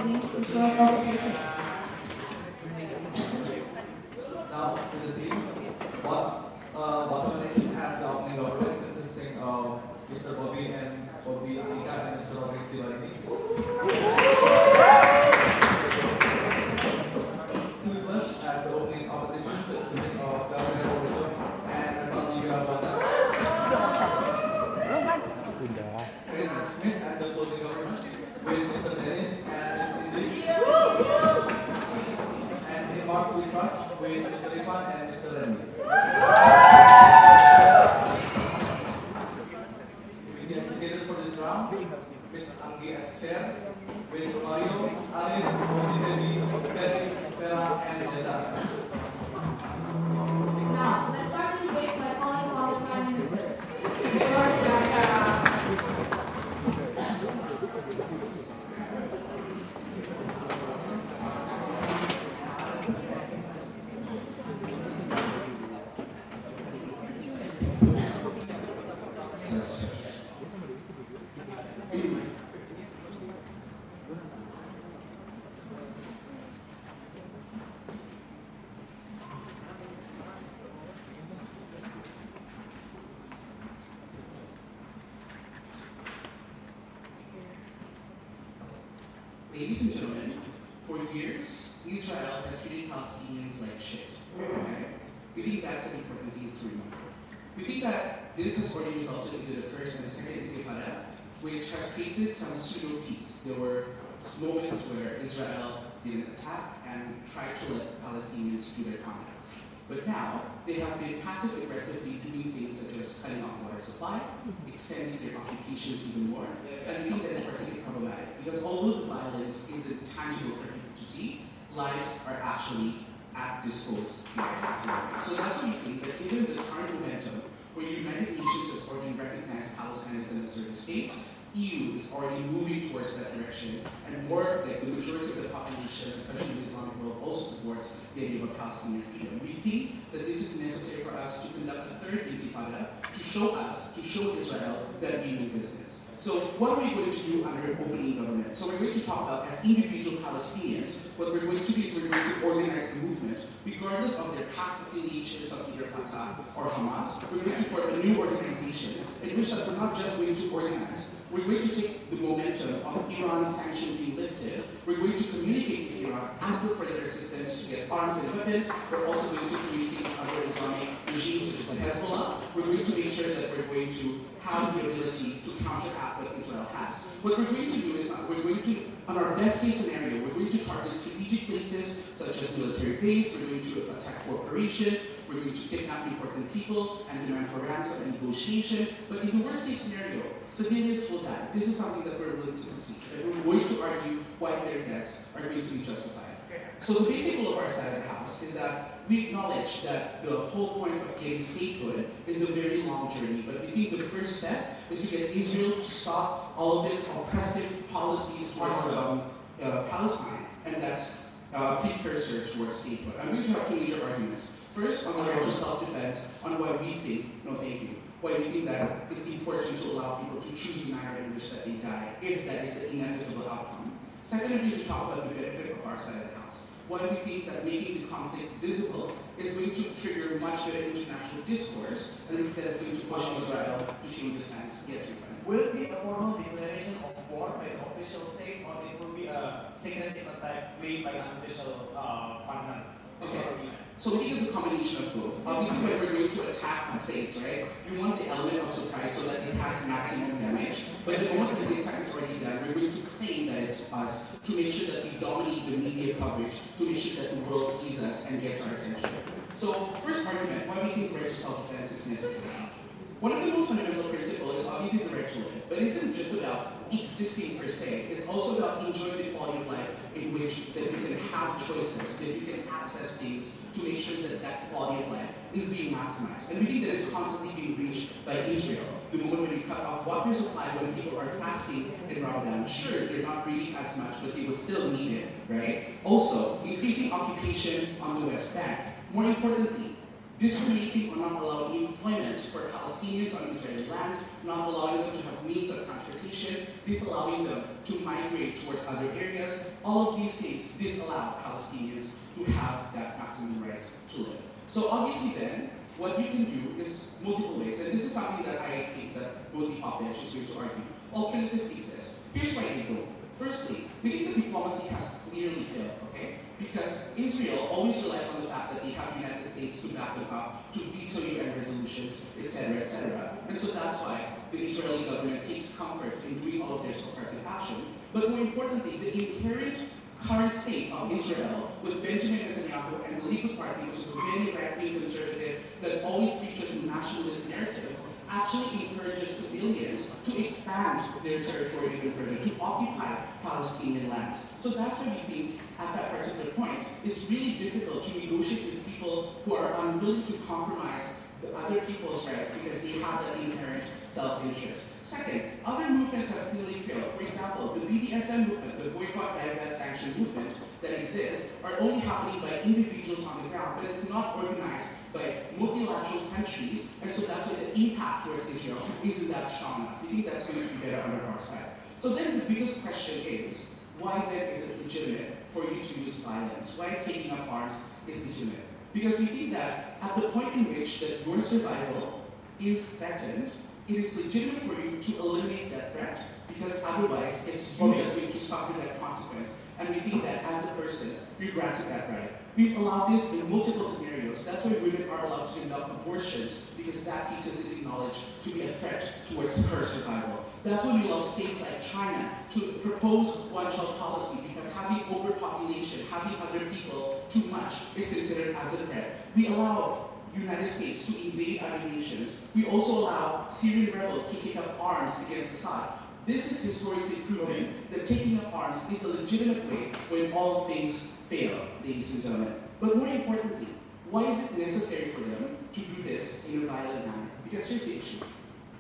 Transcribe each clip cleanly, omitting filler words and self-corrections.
against Israel occupation. Now, to the team, Bottomination has the opening government consisting of Mr. Boby and Andika and Mr. Roderick Sibarani. Toothless has the opening opposition consisting of Gabriel, Wajong and Revaldi Wirabuana. Schimdt has the closing government with Mr. Dennys and Mr. Indriani. And in Marx we trust with Mr. Rifan and Mr. Rendy. With the educators for this round, Ms. Andika as chair, with Mario, Alif, Boby, Dennys, Prahara, and Indriani. Now, let's start the debate by calling upon the Prime Minister. George Ladies and gentlemen, for years, Israel has treated Palestinians like shit. Okay? We think that's an important thing to remember. We think that this has already resulted into the first and the second intifada, which has created some pseudo-peace. There were moments where Israel didn't attack and tried to let Palestinians do their combats. But now, they have been passive-aggressively doing things such as cutting off water supply, extending their occupations even more, and we think that is particularly problematic because although the violence isn't tangible for people to see, lives are actually at disposed. So that's why we think that given the current momentum where the United Nations has already recognized Palestine as an observer state, EU is already moving towards that direction, and more like the majority of the population, especially in the Islamic world, also supports the idea of Palestinian freedom. We think that this is necessary for us to conduct a third intifada to show Israel that we mean business. So what are we going to do under opening government? So we're going to talk about, as individual Palestinians, what we're going to do is we're going to organize the movement, regardless of their past affiliations of either Fatah or Hamas. We're going to form a new organization in which we're not just going to organize. We're going to take the momentum of Iran's sanction being lifted. We're going to communicate with Iran, ask for further assistance to get arms and weapons. We're also going to communicate with other Islamic regimes such as Hezbollah. We're going to make sure that we're going to have the ability to counteract what Israel has. What we're going to do is we're going to, on our best case scenario, we're going to target strategic places such as military base. We're going to attack corporations. We're going to kidnap important people and demand for ransom and negotiation. But in the worst case scenario, civilians will die. This is something that we're willing to concede. And we're going to argue why their deaths are going to be justified. So the basic goal of our side of the house is that we acknowledge that the whole point of getting statehood is a very long journey, but we think the first step is to get Israel to stop all of its oppressive policies towards Palestine, and that's a precursor towards statehood. I'm going to have two major arguments. First, on the right to self-defense, on why we think, no thank you, why we think that it's important to allow people to choose the manner in which that they die, if that is the inevitable outcome. Second, I'm going to talk about the benefit of our side of the house. Why we think that making the conflict visible is going to trigger much better international discourse, and we think that is going to push Israel to change the stance. Yes, Rifan. Will it be a formal declaration of war by the official state, or it will be a secretive attack made by an official partner? Okay. So we think it's a combination of both. Obviously, when we're going to attack a place, right, you want the element of surprise so that it has maximum damage. But the moment that the attack is already done, we're going to claim that it's us to make sure that we dominate the media coverage, to make sure that the world sees us and gets our attention. So, first argument, why we think right to self-defense is necessary. One of the most fundamental principles is obviously the right to live, but it isn't just about existing per se. It's also about enjoying the quality of life in which that you can have choices, that you can access things to make sure that that quality of life is being maximized. And we think that is constantly being reached by Israel. The moment when you cut off water supply when people are fasting in Ramadan, sure, they're not reading as much, but they will still need it, right? Also, increasing occupation on the West Bank. More importantly, discriminating or not allowing employment for Palestinians on Israeli land, not allowing them to have means of transportation, disallowing them to migrate towards other areas. All of these things disallow Palestinians to have that maximum right to live. So obviously then, what you can do is multiple ways, and this is something that I think that both the op-ed is going to argue. Alternative thesis. Here's why they don't. Firstly, we think the diplomacy has clearly failed, okay? Because Israel always relies on the fact that they have the United States to back them up, to veto UN resolutions, etc., etc. And so that's why the Israeli government takes comfort in doing all of their suppressive action. But more importantly, the inherent current state of Israel with Benjamin Netanyahu and the Likud Party, which is a very right-wing conservative that always preaches nationalist narratives, actually encourages civilians to expand their territory even further, to occupy Palestinian lands. So that's why we think at that particular point, it's really difficult to negotiate with people who are unwilling to compromise the other people's rights because they have that inherent self-interest. Second, other movements have clearly failed. For example, the BDSM movement, the boycott, divest, sanction movement that exists are only happening by individuals on the ground, but it's not organized by multilateral countries, and so that's why the impact towards Israel isn't that strong enough. We think that's going to be better under our side. So then the biggest question is, why then is it legitimate for you to use violence? Why taking up arms is legitimate? Because we think that at the point in which that your survival is threatened, it is legitimate for you to eliminate that threat, because otherwise it's you that's going to suffer that consequence. And we think that as a person, you're granted that right. We've allowed this in multiple scenarios. That's why women are allowed to conduct abortions, because that fetus is acknowledged to be a threat towards her survival. That's why we allow states like China to propose one-child policy, because having overpopulation, having other people too much is considered as a threat. We allow United States to invade other nations. We also allow Syrian rebels to take up arms against Assad. This is historically proven that taking up arms is a legitimate way when all things fail, ladies and gentlemen. But more importantly, why is it necessary for them to do this in a violent manner? Because here's the issue.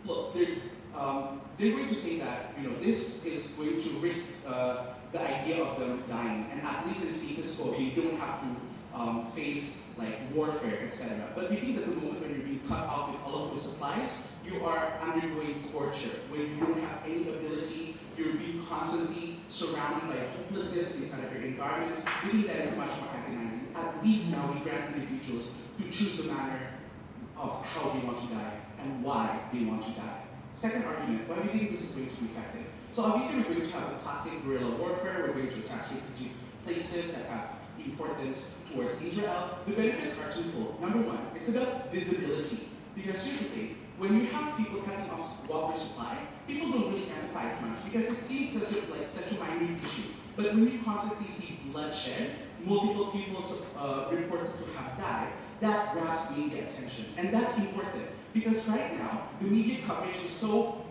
Look, they're going to say that this is going to risk the idea of them dying, and at least in status quo, you don't have to face like warfare, etc. But we think that the moment when you're being cut off with all of those supplies, you are undergoing torture, when you don't have any ability, you're being constantly surrounded by hopelessness inside of your environment. We think that is much more agonizing. At least now we grant individuals to choose the manner of how they want to die and why they want to die. Second argument, why do we think this is going to be effective? So obviously we're going to have the classic guerrilla warfare, we're going to attack strategic places that have importance towards Israel. The benefits are twofold. Number one, it's about visibility. Because here's the thing, when you have people cutting off water supply, people don't really empathize much because it seems such a minute issue. But when you constantly see bloodshed, multiple people reported to have died, that grabs media attention. And that's important because right now, the media coverage is so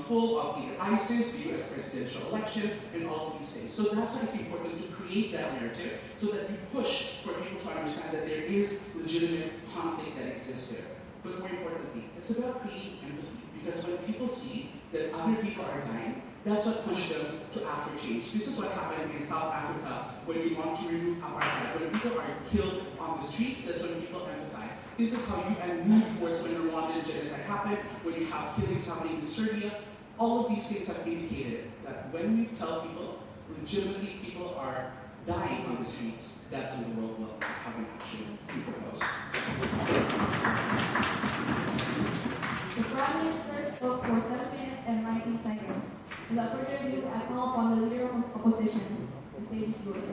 full of either ISIS, the US presidential election, and all of these things. So that's why it's important to create that narrative so that you push for people to understand that there is legitimate conflict that exists there. But more importantly, it's about creating empathy, because when people see that other people are dying, that's what pushed them to ask for change. This is what happened in South Africa when you want to remove apartheid. When people are killed on the streets, that's when people empathize. This is how UN moved towards when Rwandan genocide happened, when you have killings happening in Serbia. All of these things have indicated that when we tell people, legitimately people are dying on the streets, that's when the world will have an action to propose. The Prime Minister spoke for 7 minutes and 19 seconds. Without further ado, I call upon the Leader of Opposition, the stage is yours.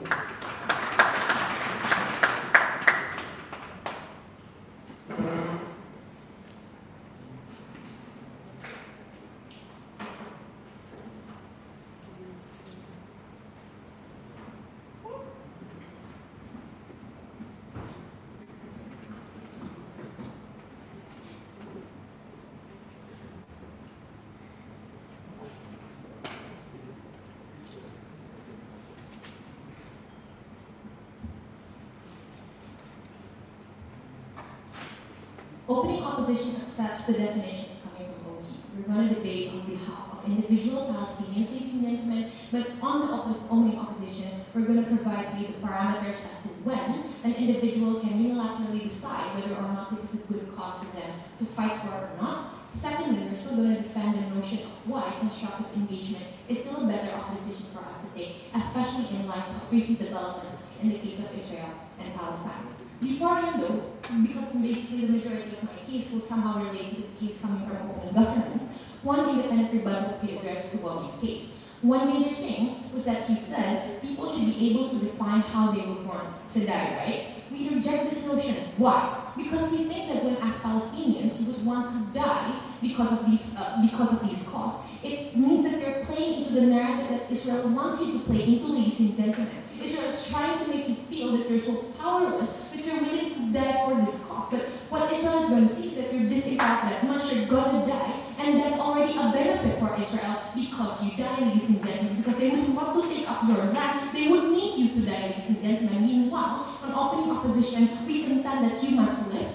Opening opposition accepts the definition coming from OT. We're going to debate on behalf of individual Palestinians, ladies and gentlemen, but on the opening opposition, we're going to provide you the parameters as to when an individual can unilaterally decide whether or not this is a good cause for them to fight for or not. Secondly, we're still going to defend the notion notion of why constructive engagement is still a better off decision for us to take, especially in light of recent developments in the case of Israel and Palestine. Before I though, because basically the majority of my case will somehow relate to the case coming from open government, one independent rebuttal we addressed to Boby's case. One major thing was that he said people should be able to define how they would want to die, right? We reject this notion. Why? Because we think that when as Palestinians you would want to die because of these causes, it means that you're playing into the narrative that Israel wants you to play into, ladies and gentlemen. Israel is trying to make you feel that you're so powerless that you're willing to die for this cause. But what Israel is going to see is that you're disempowered that much, you're going to die, and that's already a benefit for Israel because you die, ladies and gentlemen, because they would want to take up your land, they would need you to die, ladies and gentlemen. Meanwhile, on opening opposition, we contend that you must live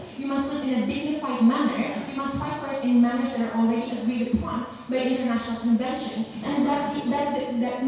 in a dignified manner, you must fight for it in manners that are already agreed upon by international convention, and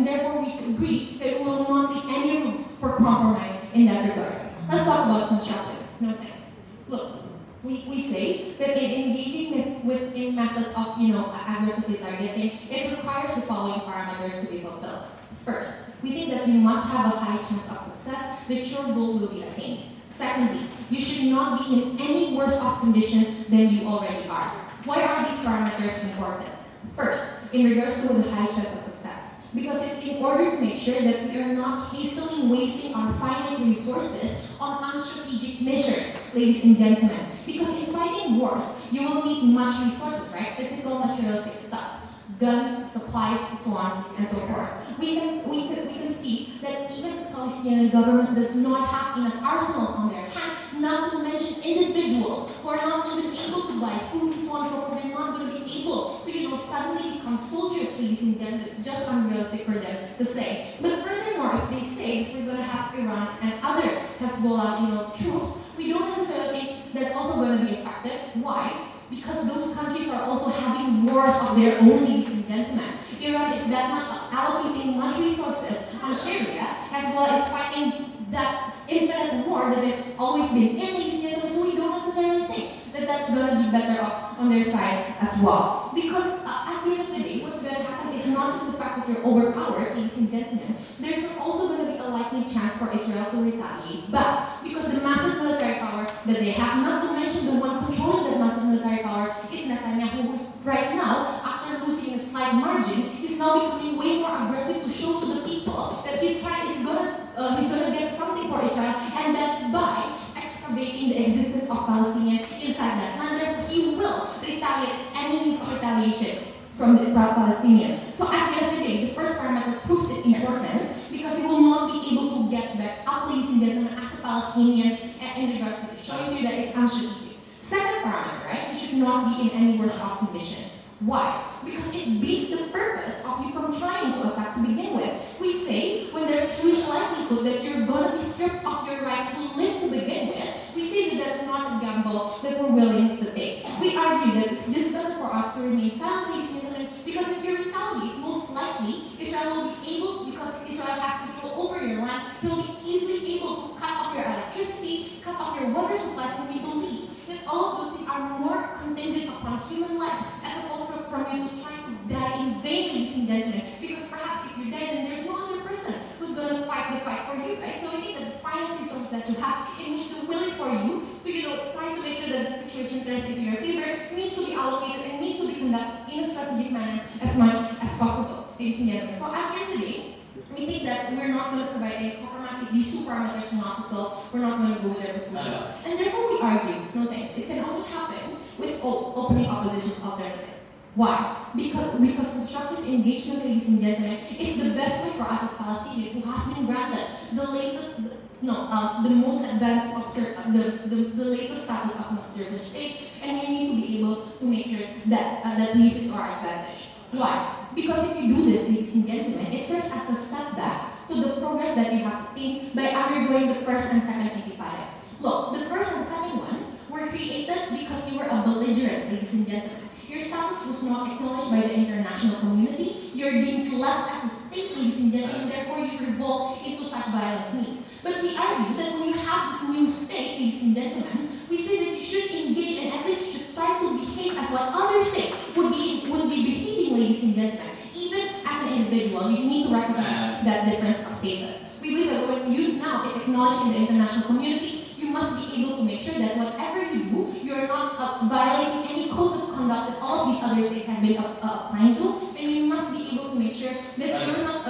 therefore we agree that we will not leave any rooms for compromise in that regard. Let's talk about constructives. No thanks. Look, we say that in engaging in methods of aggressively targeting, it requires the following parameters to be fulfilled. First, we think that you must have a high chance of success that your goal will be attained. Secondly, you should not be in any worse off conditions than you already are. Why are these parameters important? First, in regards to the high chance of success, because it's in order to make sure that we are not hastily wasting our finite resources on unstrategic measures, ladies and gentlemen. Because in fighting wars, you will need much resources, right? Physical, materialistic stuff, guns, supplies, so on and so forth. We can see that even the Palestinian government does not have enough arsenals on their hand, not to mention individuals who are not even able to buy food, so on and so forth. They're not going to be able to suddenly become soldiers, ladies and gentlemen. It's just unrealistic for them to say. But furthermore, if they say that we're going to have Iran and other Hezbollah, troops, we don't necessarily think that's also going to be effective. Why? Because those countries are also having wars of their own, ladies and gentlemen. Iran is that much allocating much resources on Syria, as well as fighting that infinite war that they've always been in, ladies and gentlemen. So we don't necessarily think that that's going to be better off on their side as well. Because at the end of the day, what's going to happen is not just the fact that you're overpowered, ladies and gentlemen. There's also going to be a likely chance for Israel to retaliate back. Because the massive military power that they have, not to mention the one controlling that massive military power, is Netanyahu, who's right now, after losing a slight margin, is now becoming way more aggressive to show to the people that he's gonna get something for Israel, and that's by excavating the existence of Palestinians inside that land. Therefore, he will retaliate any means of retaliation from the Palestinian. So at the end of the day, the first parameter proves its importance because he will not be able to get back up, ladies and gentlemen, as a Palestinian in regards to this, showing you that it's unstrategic. Second parameter, right? You should not be in any worse off condition. Why? Because it beats the purpose of you from trying to attack to begin with. We say when there's huge likelihood that you're going to be stripped of your right to live to begin with, we say that that's not a gamble that we're willing to take. We argue that it's just better for us to remain silent, ladies and gentlemen, because if you retaliate, most likely Israel will be able, because Israel has control over your land, he'll be easily able to cut off your electricity, cut off your water supplies, and we believe that all of those things are more contingent upon human lives as opposed from you trying to die in vain, ladies and gentlemen, because perhaps if you're dead, then there's no other person who's going to fight the fight for you, right? So I think that the finite resources that you have in which to will it for you to, try to make sure that the situation turns into your favor needs to be allocated and needs to be conducted in a strategic manner as much as possible, ladies and gentlemen. So at the end of the day, we think that we're not going to provide any compromise if these two parameters are not fulfilled. We're not going to go with their proposal. And therefore we argue, no thanks, it can only happen with opening opposition's alternative. Why? Because constructive engagement, ladies and gentlemen, is the best way for us as Palestinians who has been granted the most advanced the latest status of an observant state, and we need to be able to make sure that we use it to our advantage. Why? Because if you do this, ladies and gentlemen, it serves as a setback to the progress that you have attained by undergoing the first and second intifada. Look, the first and second one were created because you were a belligerent, ladies and gentlemen. Your status was not acknowledged by the international community. You're deemed less as a state, ladies and gentlemen, and therefore you revolt into such violent means. But we argue that when you have this new state, ladies and gentlemen, we say that you should engage and at least should try to behave as what other states would be behaving, ladies and gentlemen, even as an individual, you need to recognize that difference of status. We believe that when you now is acknowledged in the international community, you must be able to make sure that whatever you do, you're not violating any codes of conduct that all of these other states have been applying to, and you must be able to make sure that you're not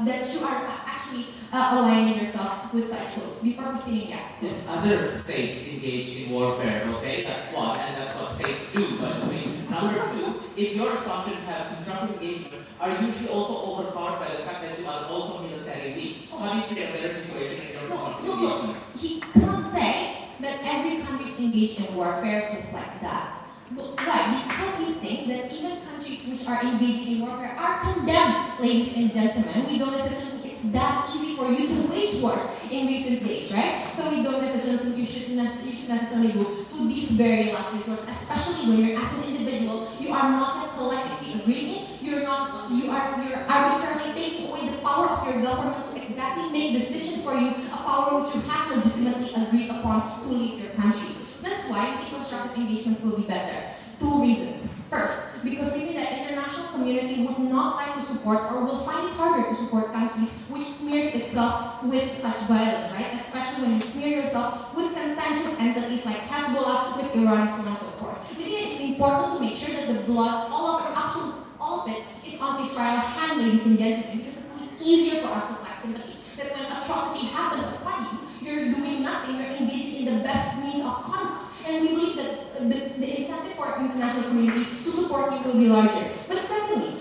that you are actually aligning yourself with such codes before proceeding. If other states engage in warfare, okay, that's one, and that's what states do, by the way. Number two, if your assumption have constructive engagement, are usually also overpowered by the fact that you are also military weak. How do you create a better situation in your constructive engagement? He cannot say that every country is engaged in warfare just like that. Why? Because we think that even countries which are engaged in warfare are condemned, ladies and gentlemen. We don't necessarily think it's that easy for you to wage wars in recent days, right? So we don't necessarily think you should necessarily go to these very last resort, especially when you're as an individual, you are not collectively agreeing. You are arbitrarily taking away the power of your government to exactly make decisions for you, a power which you have legitimately agreed upon to lead your country. That's why we think constructive engagement will be better. Two reasons. First, because we think that international community would not like to support or will find it harder to support countries which smears itself with such violence, right? Especially when you smear yourself with contentious entities like Hezbollah, with Iran, and so on and so forth. We think it's important to make sure that the blood, all of it, is on Israel's hand, ladies and gentlemen, because it will be easier for us to flex sympathy. That when atrocity happens upon you, you're doing nothing, you're engaging in the best means of conduct. And we believe that the incentive for our international community to support you will be larger. But secondly,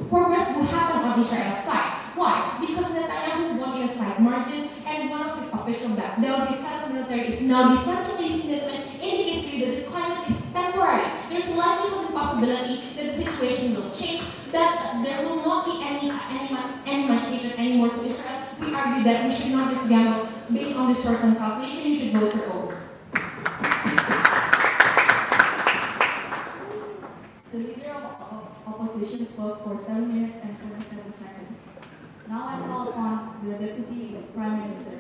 progress will happen on Israel's side. Why? Because Netanyahu won in a slight margin, and one of his official backdown, his head of military, is now dismantled, ladies and gentlemen, indicates to you that the climate is temporary. There's likelihood and possibility that the situation will change, that there will not be any much hatred anymore to Israel. We argue that we should not just gamble based on this short-term calculation. You should vote for over. The leader of opposition spoke for 7 minutes and 47 seconds. Now I call upon the Deputy Prime Minister.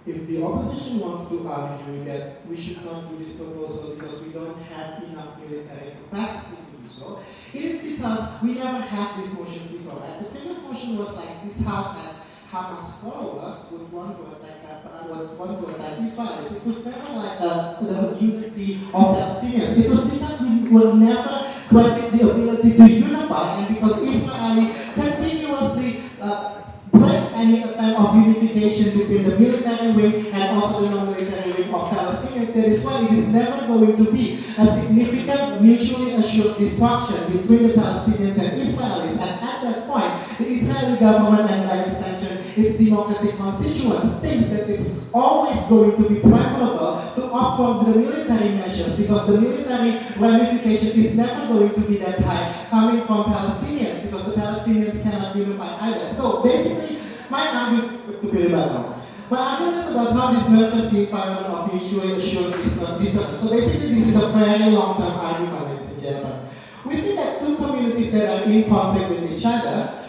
If the opposition wants to argue that we should not do this proposal because we don't have enough military capacity to do so, it is because we never had this motion before. Right? The previous motion was like this House has Hamas followers would want to attack Israel. It was never like the unity of Palestinians. It was because we were never granted the ability to unify, and because Israel continuously breaks any attempt of unification between the military wing and also the non-military wing of Palestinians. That is why it is never going to be a significant mutually assured destruction between the Palestinians and Israelis. And at that point, the Israeli government and by extension its democratic constituents thinks that it's always going to be preferable to opt for the military measures because the military ramification is never going to be that high coming from Palestinians because the Palestinians cannot unify either. So basically, my argument is about how this nurtures the environment of mutually assured deterrence. So basically, this is a very long-term argument, ladies and gentlemen. We think that two communities that are in conflict with each other,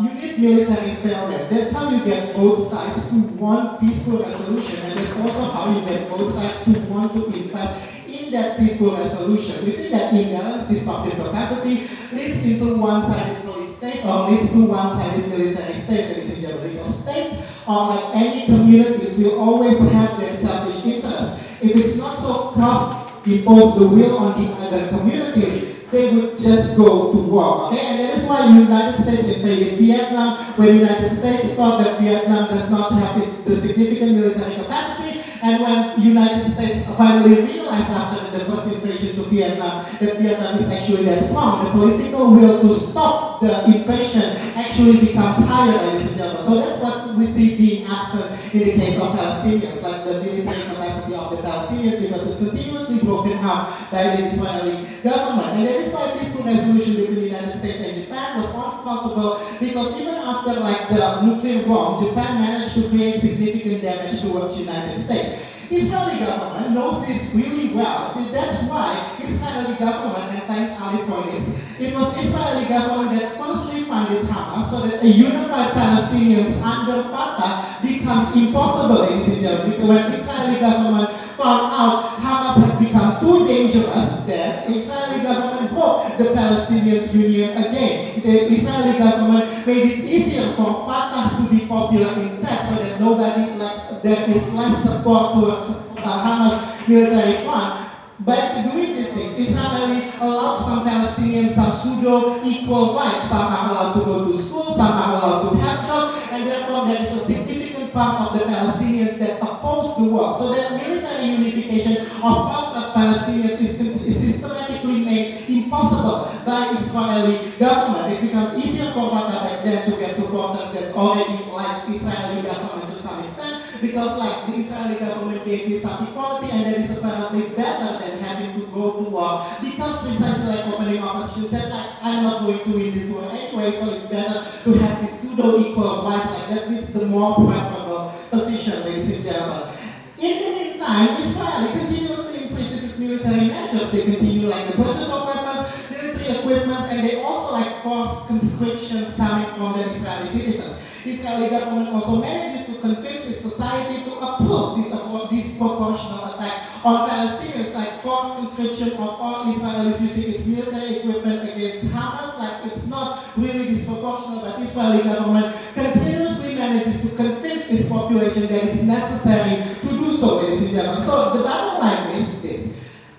you need military stalemate. That's how you get both sides to one peaceful resolution, and that's also how you get both sides to want to invest in that peaceful resolution. We think that imbalance, destructive capacity, leads into one-sided police state or leads to one-sided military state, ladies and gentlemen. Because states, like any communities, will always have their selfish interests. If it's not so cross-impose the will on the other communities, they would just go to war, okay? And that is why United States invaded Vietnam, when United States thought that Vietnam does not have the significant military capacity, and when United States finally realized after the first invasion to Vietnam that Vietnam is actually that strong, the political will to stop the invasion actually becomes higher, ladies and gentlemen. So that's what we see being absent in the case of Palestinians, like the military capacity of the Palestinians, because it's continuously broken up by the Israeli government. And that is why peaceful resolution between the United States and Japan was not possible, because even after like the nuclear bomb, Japan managed to create significant damage towards the United States. Israeli government knows this really well. That's why Israeli government, and thanks Ali for this, it was Israeli government that firstly funded Hamas so that a unified Palestinians under Fatah becomes impossible, ladies and gentlemen. Because when Israeli government found out Hamas had become too dangerous, then Israeli government broke the Palestinians Union again. The Israeli government made it easier for Fatah to be popular instead, so that nobody, like, there is less support towards Hamas military fund. By doing these things, Israel allowed some Palestinians some pseudo-equal rights. Some are allowed to go to school, some are allowed to have jobs, and therefore there is a significant part of the Palestinians that oppose the war. So that military unification of all the Palestinians is systematically made impossible by Israeli government. It becomes easier for Fatah back then to get supporters that already likes Israeli government to some extent, because like the Israeli government gave me some equality, and that is apparently better than having to go to war, because precisely like opening opposition said, like, I'm not going to win this war anyway, so it's better to have this pseudo-equal rights like that. This is the more preferable position, ladies and gentlemen. In the meantime, Israel continuously increases its military measures. They continue like the purchase of weapons, military equipment, and they also like force conscriptions coming from the Israeli citizens. Israeli government also manages to convince its society to approve this disproportional attack on Palestinians, like forced conscription of all Israelis using its military equipment against Hamas. Like, it's not really disproportional, but Israeli government continuously manages to convince its population that it's necessary to do so, ladies and gentlemen. So the bottom line is this: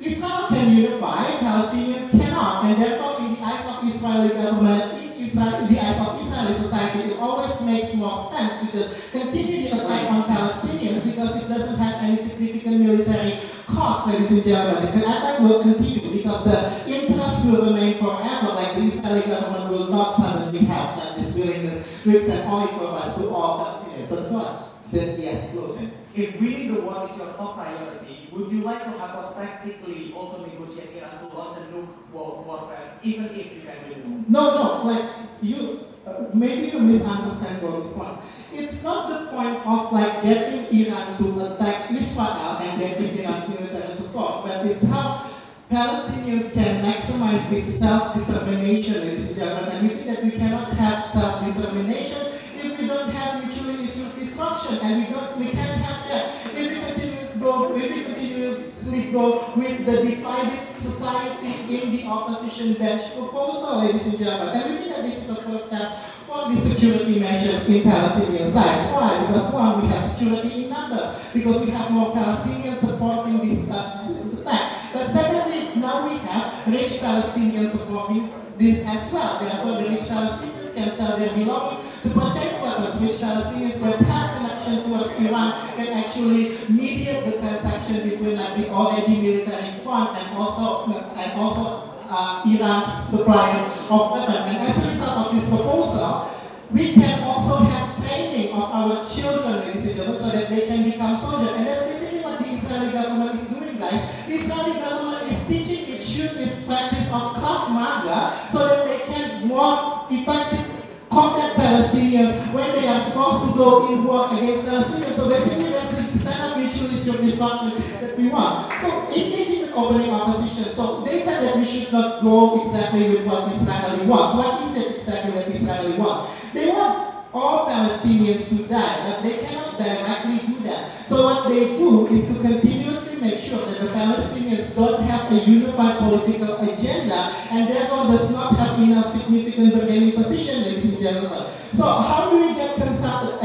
Israel can unify, Palestinians cannot, and therefore in the eyes of Israeli government, in the eyes of Israeli society, it always makes more sense to just continue the attack on Palestinians, because it doesn't have any significant military cost, ladies and gentlemen. The attack will continue because the interest will remain forever. Like, the Israeli government will not suddenly have like this willingness to extend all equal rights to all Palestinians. But what? Said yes, closing. If winning the war is your top priority, would you like to have a tactically also negotiate Iran to launch a nuke warfare, even if you can win? No, like, you, maybe you misunderstand Boby's point. It's not the point of like getting Iran to attack Israel and getting Iran's military support, but it's how Palestinians can maximize its self-determination, ladies and gentlemen. And we think that we cannot have self-determination if we don't have mutually assured destruction, and we can't have that if we continuously go with the divided society in the opposition bench proposal, ladies and gentlemen. And we think that this is the first step for the security measures in Palestinian side. Why? Because one, we have security in numbers, because we have more Palestinians supporting this attack. But secondly, now we have rich Palestinians supporting this as well. Therefore, the rich Palestinians can sell their belongings to purchase weapons, which Palestinians that have connection towards Iran can actually mediate the transaction between like the already military front and also Iran's supplier of weapons. And as a result of this proposal, we can also have training of our children, ladies and gentlemen, so that they can become soldiers. And that's basically what the Israeli government is doing, guys. The Israeli government is teaching its children its practice of Krav Maga so that they can more effectively combat Palestinians when they are forced to go in war against Palestinians. So basically that's the extent of mutual assured destruction that we want. So engaging in opening opposition. So they said that we should not go exactly with what Israeli wants. What is it exactly that Israeli wants? They want all Palestinians to die, but they cannot directly do that. So what they do is to continuously make sure that the Palestinians don't have a unified political agenda and therefore does not have enough significant bargaining position, ladies and gentlemen. So how do we get constructive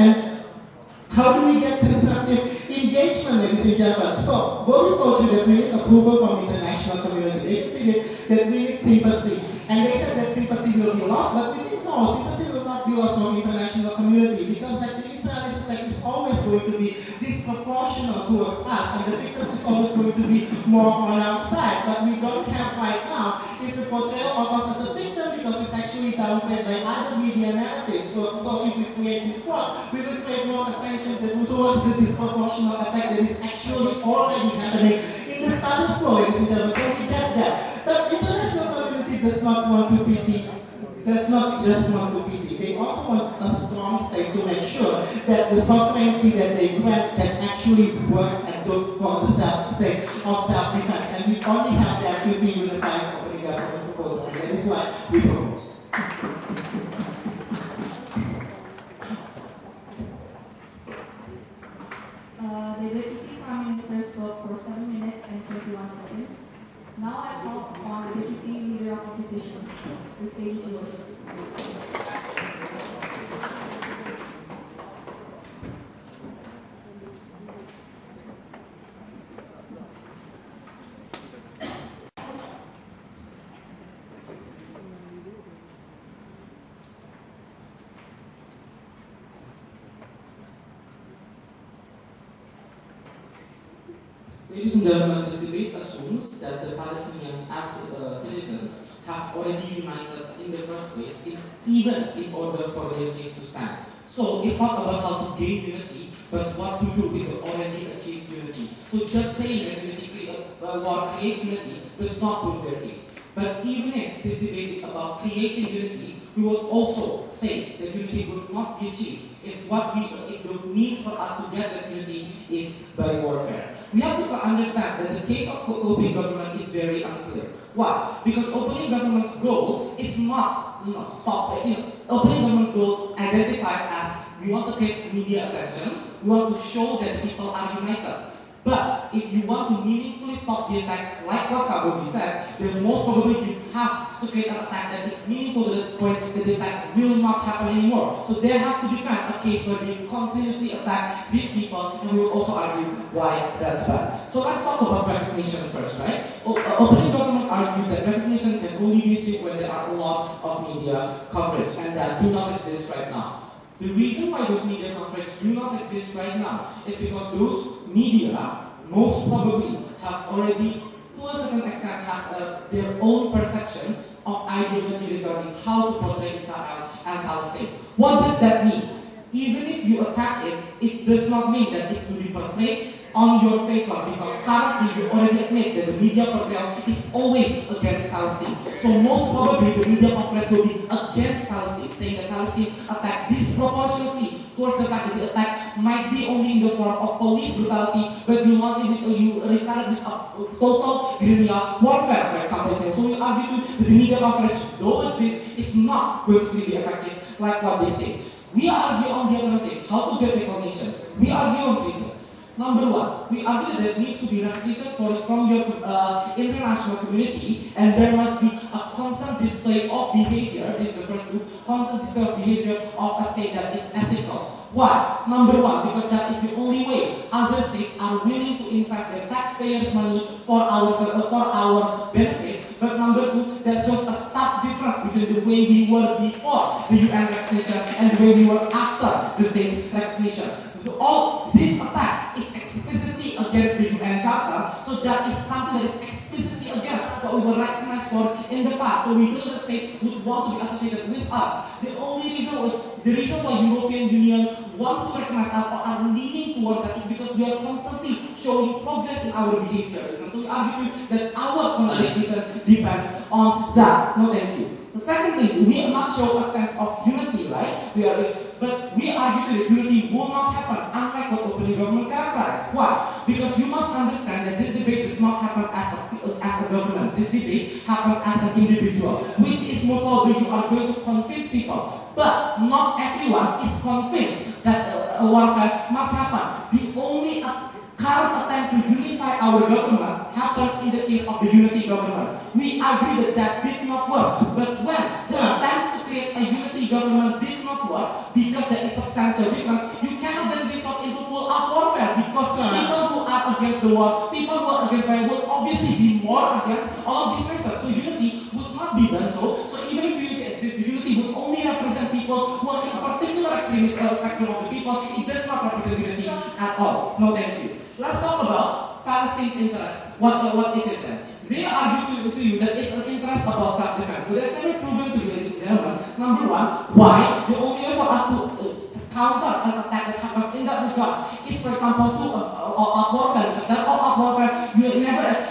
engagement, ladies and gentlemen? So Boby told you that we need approval from international community. They said that we need sympathy. And they said that sympathy will be lost, but we didn't know sympathy will not be lost from international community, because like the Israelis attack is always going to be disproportional towards us, and the victims is always going to be more on our side. But we don't have right now is the portrayal of us as a victim, because it's actually downplayed by other media narratives. So if we create this plot, we will create more attention towards the disproportional attack that is actually already happening in the status quo, ladies and gentlemen, so we get that. The international community does not want to pity, does not just want to pity. They also want a strong state to make sure that the sovereignty that they grant can actually work and look for the sake of self-defense. And we only have that if we unify opening government proposal, and that is why we propose. The Deputy Prime Minister spoke for 7 minutes and 21 seconds. Now I call upon the Deputy Leader of Opposition. The stage is yours. Ladies and gentlemen, this debate assumes that the Palestinians as citizens have already united in the first place, even in order for their case to stand. So it's not about how to gain unity, but what to do with the already achieved unity. So just saying that unity creates unity does not prove their case. But even if this debate is about creating unity, we will also say that unity will not be achieved if the means for us to get that unity is by warfare. We have to understand that the case of opening government is very unclear. Why? Because opening government's goal is not, opening government's goal identified as we want to get media attention, we want to show that people are united. But if you want to meaningfully stop the attack, like what Boby said, then most probably you have to create an attack that is meaningful to the point that the attack will not happen anymore. So they have to defend a case where they continuously attack these people, and we will also argue why that's bad. So let's talk about recognition first, right? Opening government argued that recognition can only be achieved when there are a lot of media coverage, and that do not exist right now. The reason why those media coverage do not exist right now is because those media most probably have already, to a certain extent, have their own perception of ideology regarding how to portray Israel and Palestine. What does that mean? Even if you attack it, it does not mean that it will be portrayed on your favor, because currently you already admit that the media portrayal is always against Palestine. So most probably the media portrayal will be against Palestine, saying that Palestine attacked disproportionately towards the fact that the attack might be only in the form of police brutality, but you refer it with a total guerrilla warfare, for example. So we argue that the media coverage, though exists, is not going to be effective like what they say. We argue on the alternative, how to get recognition. We argue on three things. Number one, we argue that there needs to be recognition from your international community, and there must be a constant display of behavior. This is the first two, constant display of behavior of a state that is ethical. Why? Number one, because that is the only way other states are willing to invest their taxpayers' money for our benefit. But number two, that shows a stark difference between the way we were before the UN recognition and the way we were after the state recognition. So all this attack is explicitly against the UN Charter, so that is something that is explicitly against what we were recognized for in the past. So we know that the state would want to be associated with us. The reason why European Union wants to recognize us or are leaning towards that is because we are constantly showing progress in our behavior. So we argue that our contribution depends on that. No, thank you. Secondly, we must show a sense of unity, right? But we argue that unity will not happen, unlike what opening government characterized. Why? Because you must understand that this debate does not happen as a government. This debate happens as an individual, which is more probably you are going to convince people. But not everyone is convinced that warfare must happen. The only current attempt to unify our government happens in the case of the unity government. We agree that that did not work. But when the attempt to create a unity government did not work, because there is substantial difference, you cannot then resort into full-out warfare, because people who are against the war, people who are against war will obviously be more against all of these measures. So unity would not be done so. So even if unity exists, the unity would only represent people who are in a particular extremist spectrum of the people. It does not represent unity at all. No, thank you. Let's talk about Palestine's interest. What is it then? They argue to you that it's an interest about self-defense, but that's never proven to you, ladies and gentlemen. Number one, why? The only way for us to counter an attack that happens in that regard is, for example, to warfare, because that warfare, you never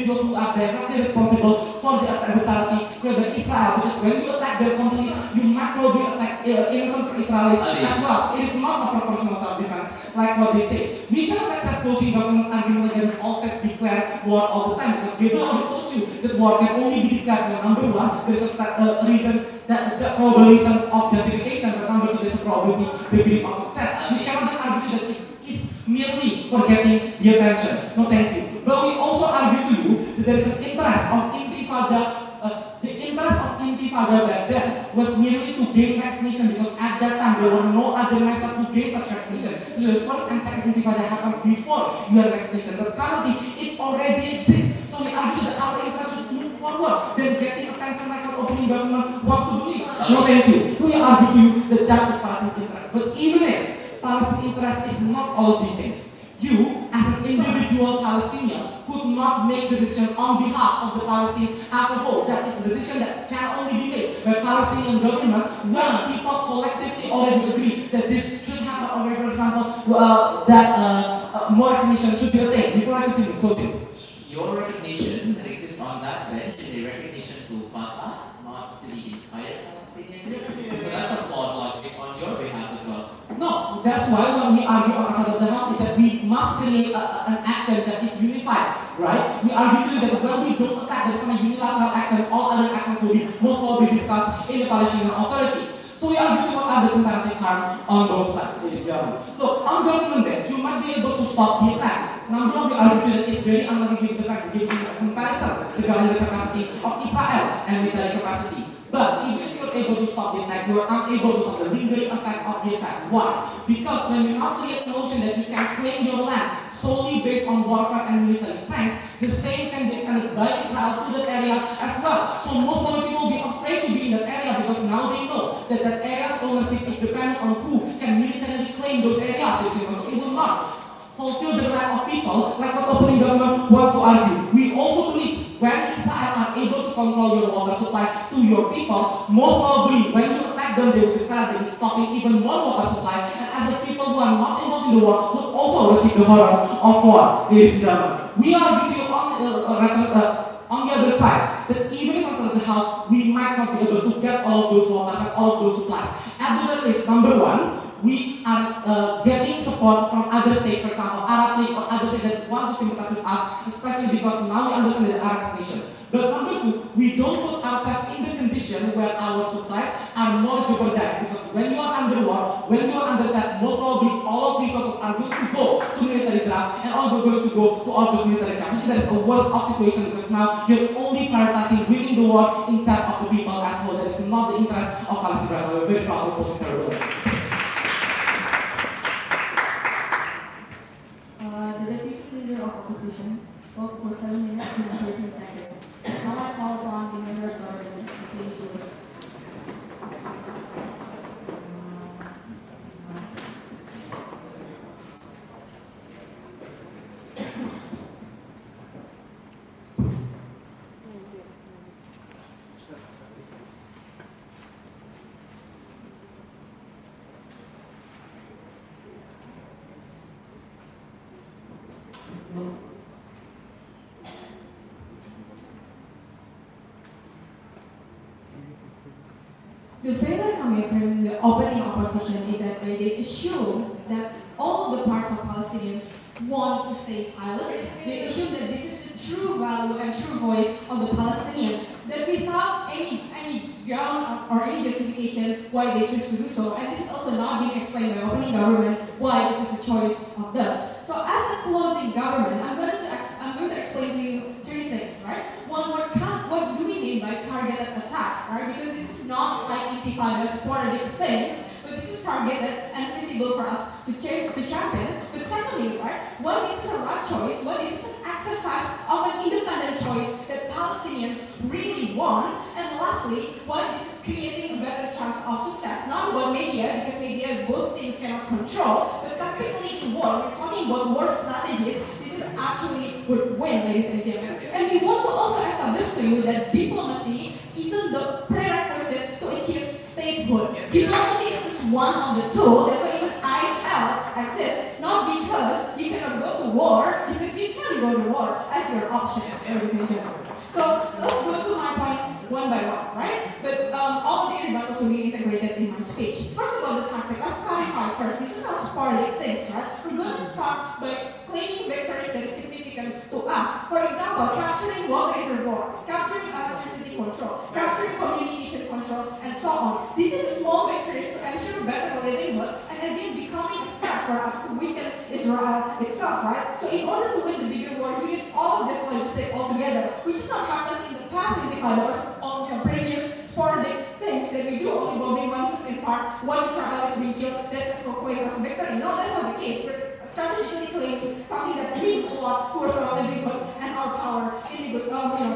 individuals who are directly responsible for the brutality kepada Israel. Because when you attack their companies, you might probably attack innocent Israelis as well. So it is not a proportional self-defense like what they say. We cannot accept opposing government's argument that all states declare war all the time. Because Gabriel already told you that war can only be declared when number one, there is a reason that probability of justification, but number two, there is a probability degree of success. You cannot then argue that it is merely for getting the attention. No, thank you. But we also argue to you that there is an interest of intifada. The interest of intifada back then was merely to gain recognition, because at that time there were no other method to gain such recognition. So the first and second intifada happens before you have recognition. But currently it already exists. So we argue that our interest should move forward than getting attention like what opening government wants to believe. No, thank you. We argue to you that that is Palestinian interest. But even if Palestinian interest is not all of these things, you, as an individual Palestinian, could not make the decision on behalf of the Palestinians as a whole. That is the decision that can only be made by Palestinian government when people collectively already agree that this should happen, or for example, that more recognition should be attained. Before I continue, closing. Your recognition that exists on that bench is a recognition to Kapa, not to the entire Palestinian. So that's a flawed logic on your behalf as well. No, that's why when we argue on the side of the house is that we must create an action that is unified, right? We argue that when we don't attack, there is a unilateral action, all other actions will be most probably discussed in the Palestinian Authority. So we argue what are the comparative harm on both sides. Look, on government bench, you might be able to stop the attack. Number one, we argue that it's very unlikely given the fact that given a comparison regarding the capacity of Israel and military capacity. But even if you're able to stop the attack, you are unable to stop the lingering effect of the attack. Why? Because when you now create a notion that you can claim your land solely based on warfare and military strength, the same can be extended by Israel to that area as well. So most of the people will be afraid to be in that area, because now they know that that area's ownership is dependent on who can militarily claim those areas. So it will not fulfill the right of people, like what opening government wants to argue. We also believe when Israel are able to control your water supply to your people, most probably when you attack them, they will declare that it's stopping even more water supply, and as the people who are not involved in the war would also receive the horror of war. Ladies and gentlemen, we are with you on the other side, that even if outside of the house, we might not be able to get all of those water and all of those supplies. At the very least, number one, we are getting support from other states, for example, Arab League or other states that want to sympathize with us, especially because now we understand that Arab recognition. But number two, we don't put ourselves in the condition where our supplies are more jeopardized, because when you are under war, when you are under that, most probably all of these resources are going to go to military draft and all going to go to all those military camps. I think that is a worse of situation, because now you're only prioritizing winning the war instead of the people as well. That is not the interest of Palestine. We're very proud of position. The deputy leader of opposition spoke for 7 minutes and 13 seconds. Now I call upon the member of government to please do it. The failure coming from the opening opposition is that they assume that all of the parts of Palestinians want to stay silent. They assume that this is the true value and true voice of the Palestinian, that without any ground or any justification why they choose to do so. And this is also not being explained by opening government why this is a choice of them. So as a closing government, I'm going to explain to you three things, right? One, what do we mean by targeted attacks, right? Because this is not like intifada sporadic things, but this is targeted and visible for us to champion. But secondly, right, why this is a right choice, why this is an exercise of an independent choice that Palestinians really want, and lastly, why this is creating a better chance of success, not about media, because media both things cannot control, but technically in war, we're talking about war strategies. This is actually would win, ladies and gentlemen. And we want to also establish to you that diplomacy isn't the prerequisite to achieve statehood. Diplomacy is just one of the tools. That's why even IHL exists, not because you cannot go to war, because you can go to war as your option. abolitionists, ladies and gentlemen. So let's go to my points one by one, right? But all of the rebuttals will be integrated in my speech. First of all, the tactic. Let's clarify first. This is not sporadic things, right? We're going to start by claiming victories that is significant to us. For example, capturing water reservoir, capturing electricity control, capturing communication control, and so on. These are the small victories to ensure better livelihood, and again becoming a step for us to weaken Israel itself, right? So in order to win the bigger war, we need all of this logistic all together, which is not happens in the past intifadas or previous sporadic things that we do, only bombing one certain part, one Israel is being killed, that's so claimed as a victory. No, that's not the case. We're strategically claiming something that means a lot to our livelihood and our power in the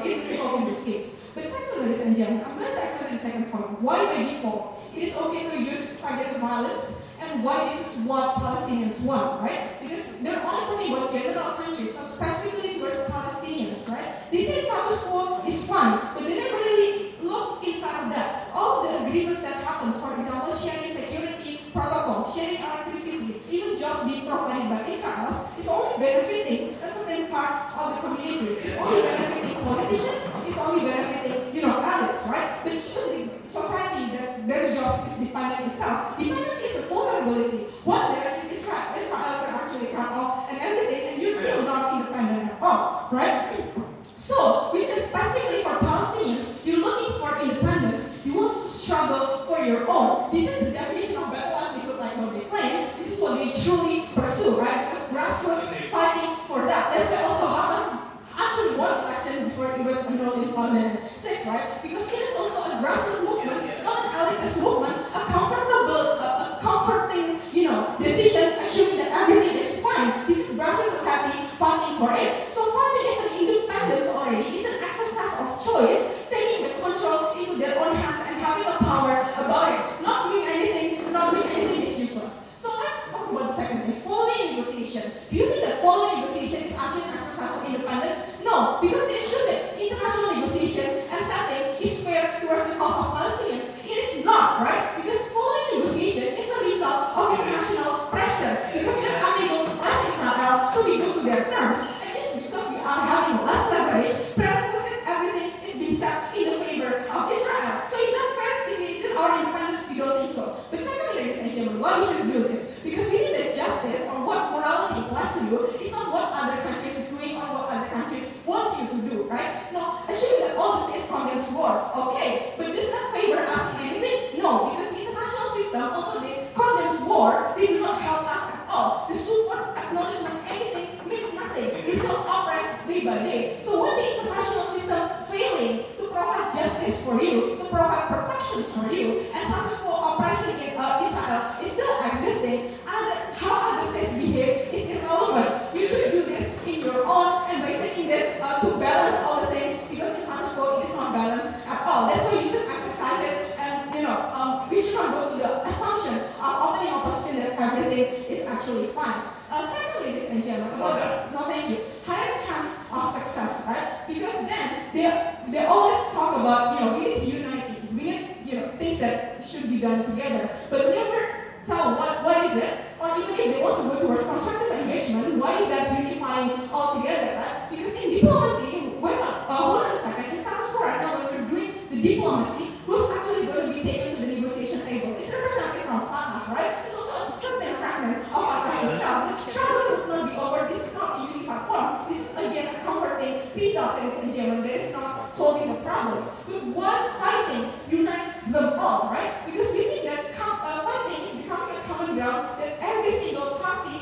in resolving this case. But secondly, ladies and gentlemen, I'm going to explain the second point. Why by default it is okay to use targeted violence, and why this is what Palestinians want, right? Because they're only talking about general countries, but specifically towards Palestinians, right? They say status quo is fine, but they never really look inside of that. All the agreements that happens, for example, sharing security protocols, sharing electricity, even jobs being provided by Israel, is only benefiting a certain parts of the community. It's only benefiting politicians, it's only benefiting, adults, right? But even the society that their jobs is dependent itself. Dependency is a vulnerability. One day, Israel can actually cut off and everything, and you're still not independent at all, right? So, because specifically for Palestinians, you're looking for independence, you want to struggle for your own. This is the definition of battle livelihood, like what they claim. This is what they truly pursue, right? Because grassroots fighting for that. That's why also Hamas actually won election before it was enrolled in 2006, right? Because it is also a grassroots movement, not an elitist movement, a comforting, decision, assuming that everything is fine. This is grassroots society fighting for it. So fighting is an independence already. It's an exercise of choice, taking the control into their own hands and having a power about it. Not doing anything is useless. So let's talk about the second thing, following negotiation. Do you think that following negotiation is actually an exercise of independence? No, because they assume that international negotiation and setting is fair towards the cause of Palestinians. It is not, right? Because following negotiation is a result of international pressure. Because we are unable to press Israel, so we go to their terms. And it's because we are having less leverage, prerequisite everything is being set in the favor of Israel. So is that fair? Is it our independence? We don't think so. But secondly, ladies and gentlemen, why we should do this? Because we think that justice or what morality applies to you is not what other countries is doing or what other countries wants you to do, right? No, assuming that all the states condemns war, okay, but does that favor us in anything? No, because the international system, although they condemns war, they do not help us at all. The support, acknowledgement, anything means nothing. We're still oppressed day by day. So when the international system failing to provide justice for you, to provide protections for you, and status quo oppression in Israel is still existing, and how other states behave is irrelevant. You should do this in your own, and by taking this to balance all the things, because the status quo is not balanced at all. That's why you should exercise it, and we should not go to the assumption of opening opposition that everything is actually fine. Secondly, ladies and gentlemen, no thank you, higher chance of success, right? Because then they always talk about, we need unity, we need, things that should be done together, but they never tell what is it, or even if they want to go towards constructive engagement, why is that unifying all together, right? Because in diplomacy, hold on a second, it sounds quo right now when we're doing the diplomacy, who's actually going to be taken to the negotiation table? It's represented from Fatah, right? It's also a certain fragment of Fatah itself. This struggle would not be over, this is not a unified form. This is again a comforting peace out, ladies and gentlemen. There is not solving the problems. But one fighting unites them all, right? Because we think that fighting is becoming a common ground that every single party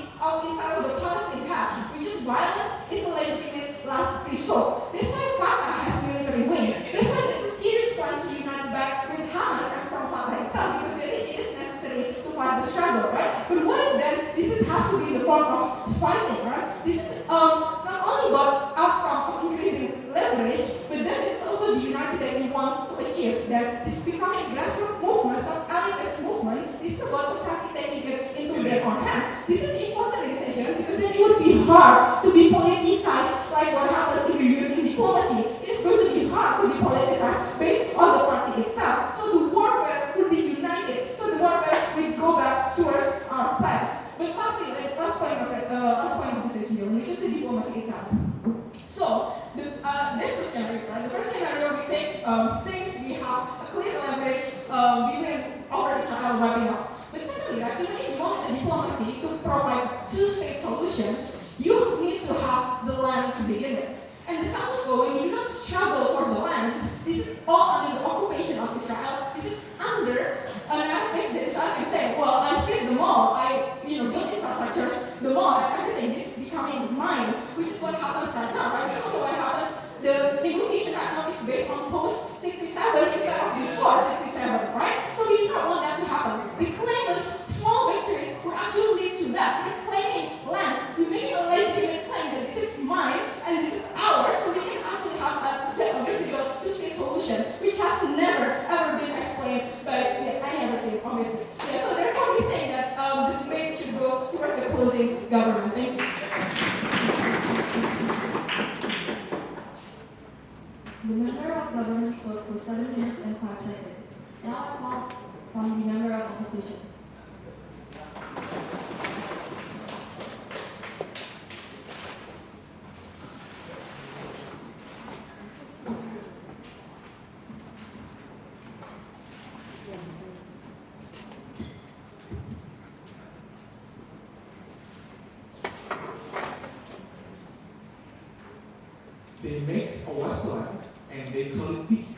inside of the Palestine has, which is violence is a legitimate last resort. That's why Fatah has military wing. That's why there's a serious plan to unite back with Hamas and from Fatah itself, because they think it is necessary to fight the struggle, right? But why then this has to be in the form of fighting, right? This is not only about outcome of increasing leverage, but then it's also the unity that we want to achieve. That this becoming a grassroots movement, not elitist movement. This is about society taking it into their own hands. This is important, ladies and gentlemen, because then it would be hard to be politicized like what happens if you use in diplomacy. It is going to be hard to be politicized based on the party itself. So the warfare would be united. So the warfare will go back towards our plans. But lastly, last point of the session, which is the diplomacy itself. So the thinks we have a clear leverage over Israel wrapping up. But secondly, right, even if you want a diplomacy to provide two-state solutions, you need to have the land to begin with. And the status quo, when you don't struggle for the land, this is all under the occupation of Israel. This is under an aspect that Israel can say, well, I freed the mall, I built infrastructures, the mall, and everything. This is becoming mine, which is what happens right now, right? Which is also what happens. The negotiation right now is based on post-67 instead of before 67, right? So we do not want that to happen. The claimants, small victories, will actually lead to that. We're claiming lands. We're making a legitimate claim that this is mine and this is ours, so we can actually have obviously a two-state solution, which has never ever been explained by any other team, obviously. So therefore we think that this debate should go towards the closing government. Thank you. The member of government spoke for 7 minutes and 5 seconds. Now I call from the member of opposition. They make a wasteland and they call it peace.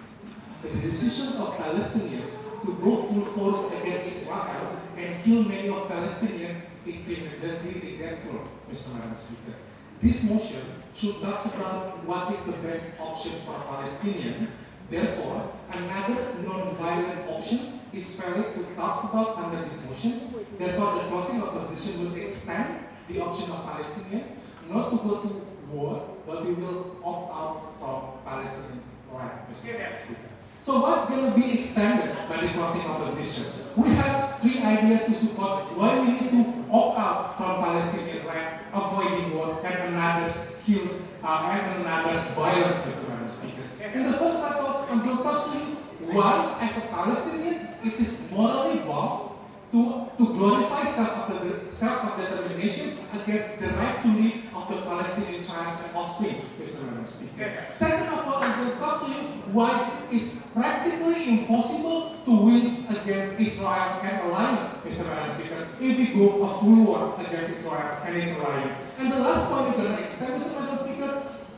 The decision of Palestinians to go full force against Israel and kill many of Palestinians is tremendously regretful, Mr. Madam Speaker. This motion should talk about what is the best option for Palestinians. Therefore, another non-violent option is valid to talk about under this motion. Therefore, the closing opposition will extend the option of Palestinians not to go to war, but we will opt out from Palestinian land, Mr. Speaker. So what's going to be extended by the closing opposition? We have 3 ideas to support why we need to opt out from Palestinian land, avoiding war, and another kills, and another violence, Mr. Speaker. And the first I will talk to you why, as a Palestinian, it is morally wrong to glorify self-determination against the right to live of the Palestinian child and offspring, Mr. Speaker. Second of all, I will talk to you why it's practically impossible to win against Israel and alliance, Mr. Speaker, if we go a full war against Israel and its alliance. And the last point we're going to extend, Mr. Speaker,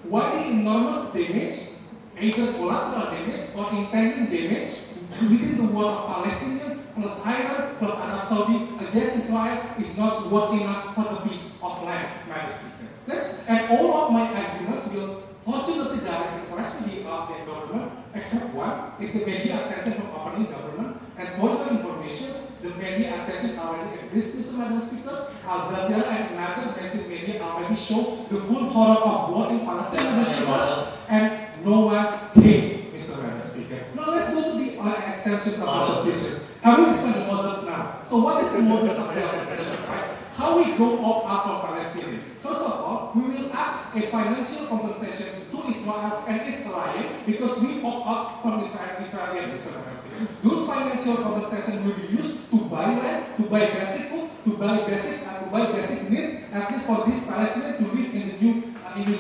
why the enormous damage, either collateral damage or intended damage within the war of Palestinians plus Iran plus Arab Saudi against Israel is not worth enough for the piece of land, Madam Speaker. And all of my arguments will fortunately direct the rest of the government, except one, is the media attention from opening government. And for your information, the media attention already exists, Mr. Madam Speaker. Al Jazeera and another massive media already show the full horror of war in Palestine, and no one came, Mr. Madam Speaker. Now let's go to the extensions of the opposition. I will explain the models now. So what is the models of the opposition, right? How we go out from Palestine? First of all, we will ask a financial compensation to Israel and its allies because we opt out from Israel. Those financial compensation will be used to buy land, to buy basic food, to buy basic needs, at least for these Palestinians to live in the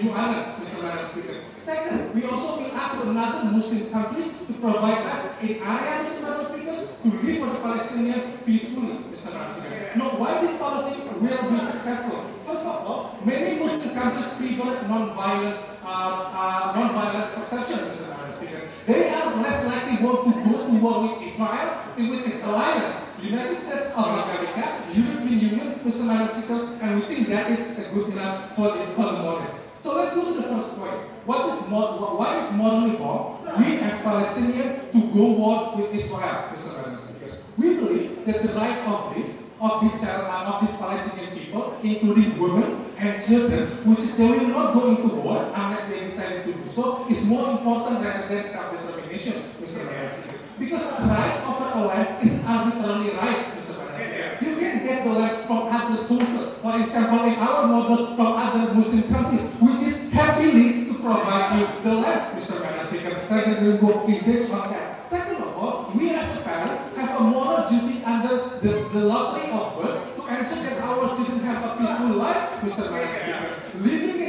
new island, Mr. Madam Speaker. Second, we also will ask for another Muslim countries to provide us an area, Mr. Madam Speaker, to live for the Palestinians peacefully, Mr. Madam Speaker. Now, why this policy will be successful? First of all, many Muslim countries prefer non-violence perception, Mr. Madam Speaker. They are less likely want to go to war with Israel with its alliance. United States of America, European Union, Mr. Madam Speaker, and we think that is good enough for the models. So let's go to the first point. Why is morally wrong, we as Palestinians, to go war with Israel, Mr. Madam Speaker? We believe that the right of these Palestinian people, including women and children, which is they will not go into war unless they decide to do so, is more important rather than self-determination, Mr. Madam Speaker. Because the right of a land is arbitrarily right, Mr. Madam Speaker. You can get the land from other sources. For example, in our models from other Muslim countries, which is happily to provide you the land, Mr. Madam Speaker, rather than go engage on that. Second of all, we as the parents have a moral duty under the lottery of birth to ensure that our children have a peaceful life, Mr. Madam Speaker. Living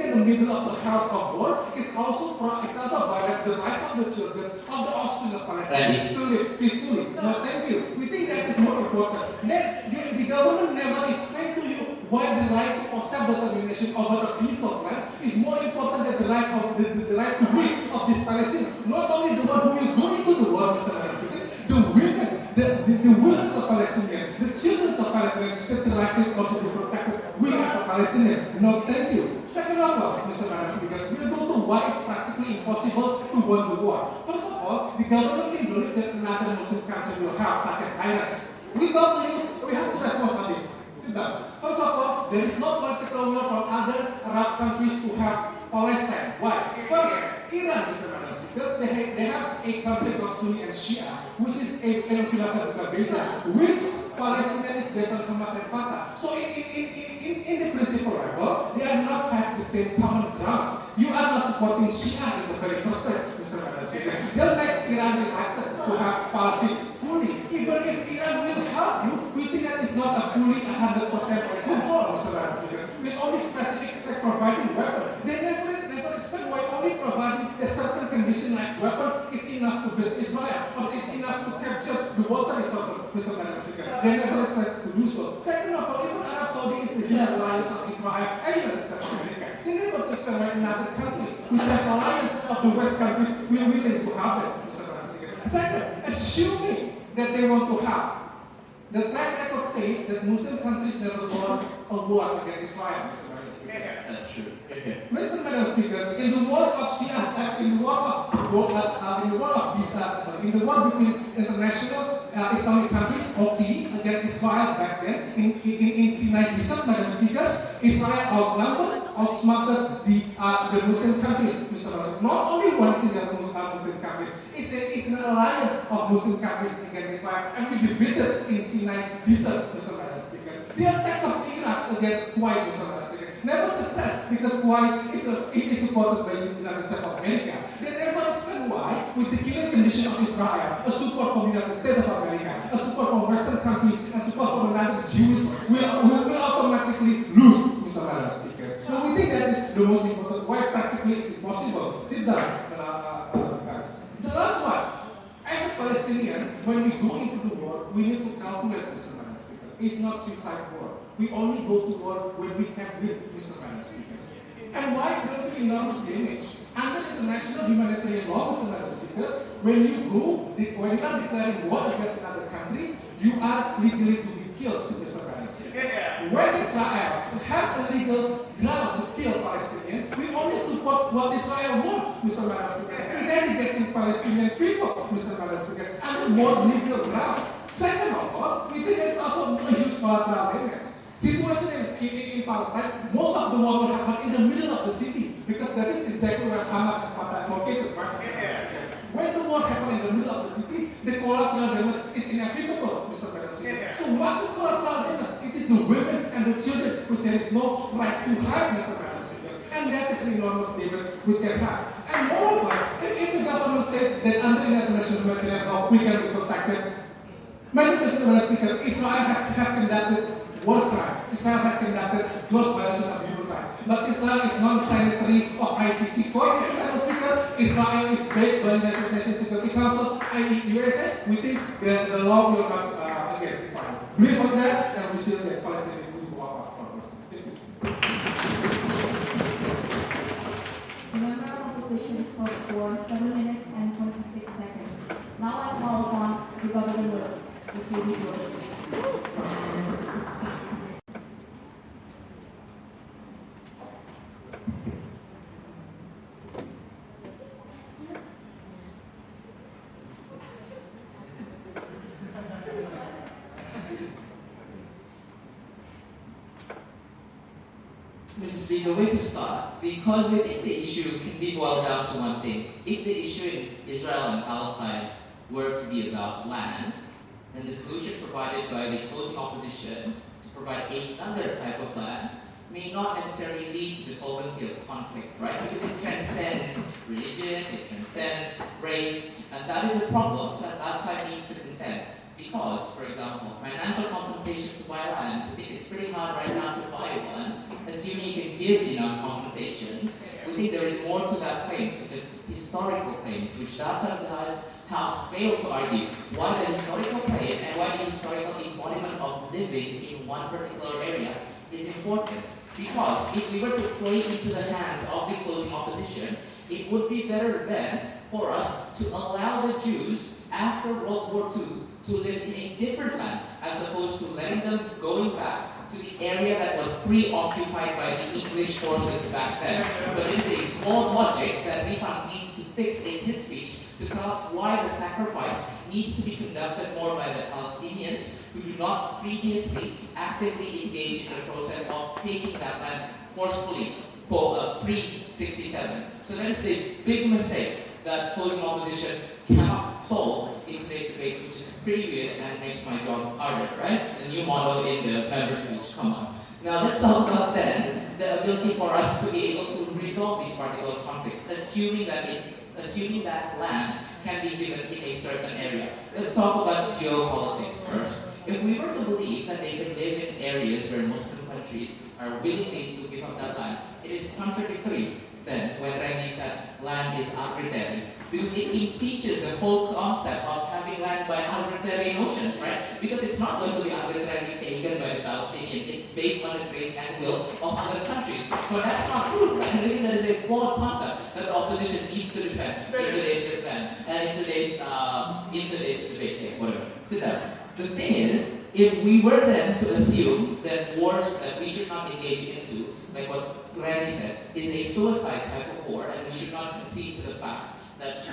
in the middle of the house of war it also violates the rights of the children of the offspring of Palestine to live peacefully. No, thank you. We think that is more important. The government never explained to you why the right to self-determination over a piece of land is more important than the right of the right to live of this Palestinian. Not only the one who will go into the war, Mr. Marx, because the women, the women of Palestinians, the children of Palestinians, that the right to also be protected. We as a Palestinian. No, thank you. Second of all, Mr. Marx, because we'll go to why it's practically impossible to win the war. First of all, the government may believe that another Muslim country will help, such as Iran. We go to you, we have to respond on this. Sit down. First of all, there is no political will from other Arab countries to help Palestine. Why? First, Iran, Mr. Manas, because they have a conflict of Sunni and Shia, which is a philosophical basis, which Palestinian is based on Hamas and Fatah. So in the principle level, they are not have the same common ground. You are not supporting Shia in the very first place, Mr. Manas, because they'll make Iran elected to have Palestine fully. Even if Iran will help you, we think that it's not a fully 100% control, Mr. Manas, because with only specific like providing weapons, they never explain why only providing a certain condition like weapon is enough to build Israel, or it's enough to capture the water resources, Mr. Manas, because they never expect to do so. Second of all, even Arab Saudi is the same alliance of Israel and even America. They never explain why in other countries, which have alliance of the West countries, we are willing to have it, Mr. Manas. Second, assuming that they want to help. The track record say that Muslim countries never won a war against Israel, Mr. Manas. That's true. Okay. Mr. Madam Speakers, in the war of Shia, in the war between international Islamic countries, OT, against Israel back then, in Sinai Desert, Madam Speakers, Israel outnumbered, outsmarted the Muslim countries, Mr. Madam. Not only one single Muslim countries, it's an alliance of Muslim countries against Israel, and we defeated in Sinai Desert, Mr. Madam Speakers. The attacks of Iraq against Kuwait, Mr. Madam Speakers, never success because Kuwait is supported by the United States of America. They never explain why, with the given condition of Israel, a support from the United States of America, a support from Western countries, and support from another Jews will automatically lose, Mr. Madam Speaker. Now we think that is the most important. Why practically it's impossible. Sit down, guys. The last one, as a Palestinian, when we go into the war, we need to calculate, Mr. Madam Speaker. It's not suicide war. We only go to war when we can win, Mr. Madam Speaker. And why there will be enormous damage? Under international humanitarian law, Mr. Madam Speaker, when you are declaring war against another country, you are legally to be killed, Mr. Madam Speaker. When Israel have a legal ground to kill Palestinians, we only support what Israel wants, Mr. Madam Speaker. Eradicating Palestinian people, Mr. Madam Speaker, under more legal ground. Second of all, we think there's also a huge collateral damage. Situation in Palestine, most of the war will happen in the middle of the city because that is exactly where Hamas and Fatah are located, right? When the war happens in the middle of the city, the collateral damage is inevitable, Mr. President. So what is collateral damage? It is the women and the children, which there is no place to hide, Mr. President. And that is an enormous damage we can have. And moreover, if the government said that under international humanitarian law we can be protected, Mr. Speaker, Israel has conducted war crimes. Israel has conducted gross violation of human rights. But Israel is non-signatory of ICC court, Mr. Speaker. Israel is backed by the United Nations Security Council, i.e. USA. We think that the law will not against Israel. We vote that, and we see the Palestinians will go up for Palestine. The member of opposition spoke for 7 minutes and 26 seconds. Now I call upon the governor, the Boby. Mr. Speaker, where to start? Because we think the issue can be boiled down to one thing. If the issue in Israel and Palestine were to be about land, then the solution provided by the opposing opposition to provide another type of land may not necessarily lead to the solvency of conflict, right? Because it transcends religion, it transcends race, and that is the problem that that side needs to contend. Because, for example, financial compensation to buy land, I think it's pretty hard right now to buy one, assuming you can give enough compensations. We think there is more to that claim, such as historical claims, which that side of the House failed to argue why the historical claim and why the historical embodiment of living in one particular area is important. Because if we were to play into the hands of the closing opposition, it would be better then for us to allow the Jews after World War II to live in a different land, as opposed to letting them going back to the area that was preoccupied by the English forces back then. So it is a flawed logic that Rifan needs to fix in his speech to tell us why the sacrifice needs to be conducted more by the Palestinians who do not previously actively engage in the process of taking that land forcefully pre-67. So that is the big mistake that closing opposition cannot solve in today's debate, which is pretty weird and makes my job harder, right? The new model in the member speech, come on. Now let's talk about then the ability for us to be able to resolve these particular conflicts, assuming that land can be given in a certain area. Let's talk about geopolitics first. If we were to believe that they can live in areas where Muslim countries are willing to give up that land, it is contradictory then when Rendy said land is arbitrary, because it impeaches the whole concept of having land by arbitrary notions, right? Because it's not going to be arbitrarily taken by the Palestinian, it's based on the grace and will of other countries. So that's not true, right? And I think that is a flawed concept that the opposition needs to defend in today's debate. Yeah, whatever. Sit down. The thing is, if we were then to assume that wars that we should not engage into, like what Randy said, is a suicide type of war, and we should not concede to the fact that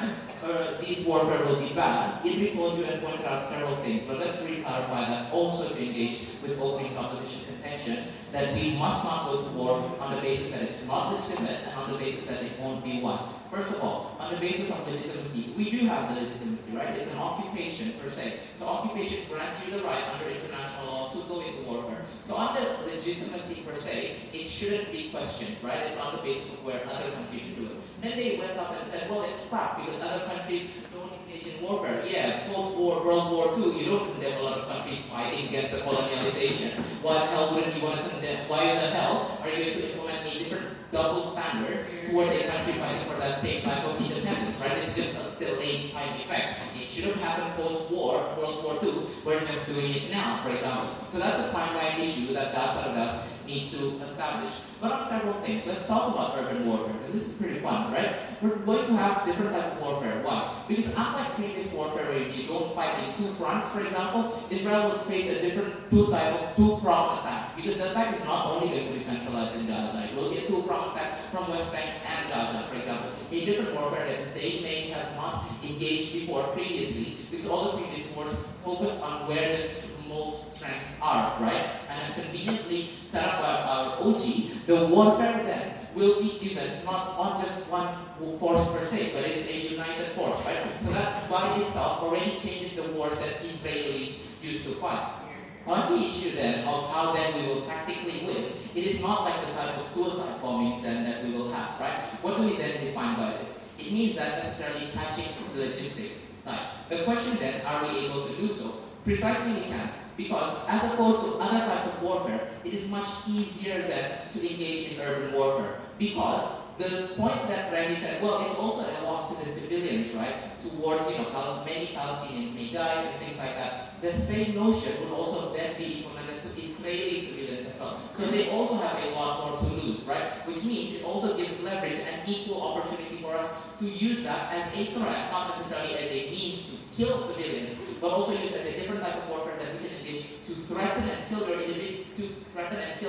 these warfare will be bad. Indri told you and pointed out several things, but let's re-clarify that also to engage with opening opposition contention, that we must not go to war on the basis that it's not legitimate and on the basis that it won't be won. First of all, on the basis of legitimacy, we do have the legitimacy, right? It's an occupation per se. So occupation grants you the right under international law to go into warfare. So on the legitimacy per se, it shouldn't be questioned, right? It's on the basis of where other countries should do it. Then they went up and said, well, it's crap because other countries don't engage in warfare. Yeah, post-war, World War II, you don't condemn a lot of countries fighting against the colonialization. Why the hell wouldn't you want to condemn? Why the hell are you going to implement a different double standard towards a country fighting for that same type of independence, right? It's just a delayed time effect. It should have happened post-war, World War II. We're just doing it now, for example. So that's a timeline issue that side of us needs to establish. But on several things, let's talk about urban warfare, because this is pretty fun, right? We're going to have different types of warfare. Why? Because unlike previous warfare where you don't fight in two fronts, for example, Israel will face a different two-pronged attack. Because the attack is not only going to be centralized in Gaza, it will be a two-pronged attack from West Bank and Gaza, for example. A different warfare that they may have not engaged before previously, because all the previous wars focused on where the most strengths are, right? And as conveniently set up by our OG, the warfare then will be given not on just one force per se, but it is a united force, right? So that by itself already changes the wars that Israelis used to fight. On the issue then of how then we will tactically win, it is not like the type of suicide bombings then that we will have, right? What do we then define by this? It means that necessarily catching the logistics type. The question then, are we able to do so? Precisely we can, because as opposed to other types of warfare, it is much easier then to engage in urban warfare. Because the point that Rendy said, well, it's also a loss to the civilians, right? Towards, many Palestinians may die and things like that. The same notion would also then be implemented to Israeli civilians as well. So they also have a lot more to lose, right? Which means it also gives leverage and equal opportunity for us to use that as a threat, not necessarily as a means to kill civilians, but also used as a different type of warfare that we can engage to threaten and kill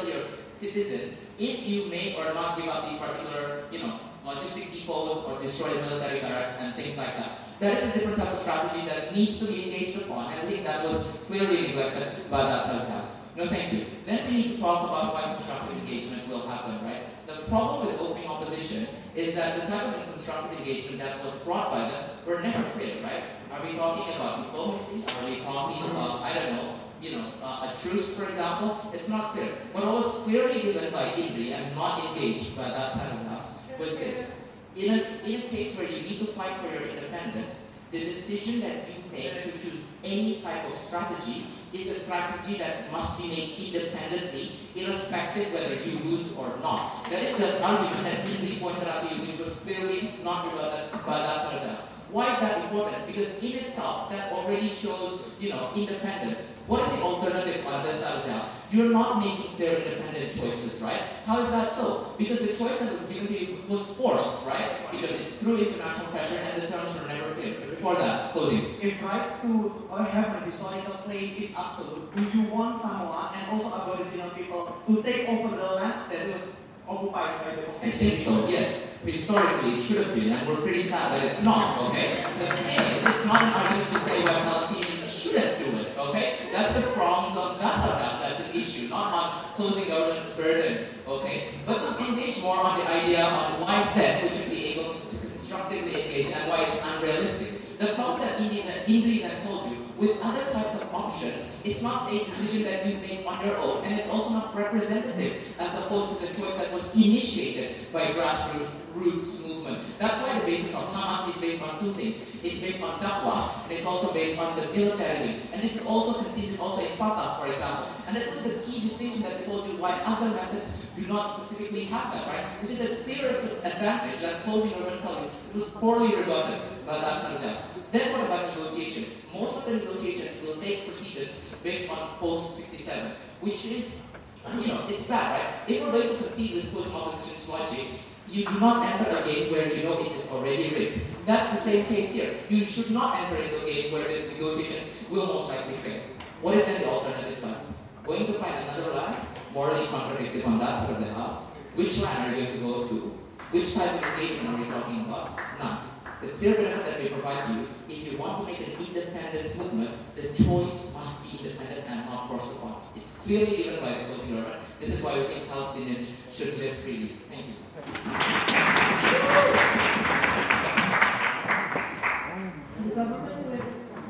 your citizens if you may or not give up these particular, logistic depots or destroy military barracks and things like that. That is a different type of strategy that needs to be engaged upon, and I think that was clearly neglected by that side of the house. No, thank you. Then we need to talk about why constructive engagement will happen, right? The problem with opening opposition is that the type of constructive engagement that was brought by them were never clear, right? Are we talking about diplomacy? Are we talking about, a truce, for example? It's not clear. What was clearly given by Indri and not engaged by that side of the house was this. In a case where you need to fight for your independence, The decision that you make to choose any type of strategy is a strategy that must be made independently, irrespective whether you lose or not. That is the argument that Indri pointed out to you, which was clearly not rebutted by that sort of else. Why is that important? Because in itself, that already shows, independence. What is the alternative on this side of the house? You're not making their independent choices, right? How is that so? Because the choice that was given to you was forced, right? Because it's through international pressure and the terms were never clear. But before that, closing. If right to or have a historical claim is absolute, do you want someone and also Aboriginal people to take over the land that was occupied by the I think so, yes. Historically, it should have been, and we're pretty sad that it's not, okay? The thing is, it's not an argument to say why Palestinians shouldn't do it, okay? That's the prongs of that's an issue, not on closing government's burden, okay? But to engage more on the idea on why then we should be able to constructively engage and why it's unrealistic. The problem that Indri then told you, with other types of options, it's not a decision that you make on your own, and it's also not representative as opposed to the choice that was initiated by grassroots movement. That's why the basis of Hamas is based on two things. It's based on Dakwah, and it's also based on the military wing. And this is also contingent also in Fatah, for example. And that was the key distinction that I told you why other methods do not specifically have that, right? This is a theoretical advantage that closing are going to tell you. It was poorly rebutted by that sort of else. Then what about negotiations? Most of the negotiations will take precedence based on post-67, which is, it's bad, right? If we're going to concede with closing opposition's logic, you do not enter a game where you know it is already rigged. That's the same case here. You should not enter into a game where the negotiations will most likely fail. What is then the alternative plan? Going to find another line, morally contradictory on that side of the house? Which line are you going to go to? Which type of engagement are we talking about? None. The clear benefit that we provide to you, if you want to make an independence movement, the choice must be independent and not forced upon. It's clearly given by the closing government. This is why we think Palestinians should live freely. Thank you. The government whip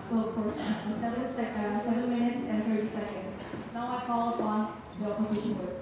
spoke for 7 minutes and 30 seconds. Now I call upon the opposition whip.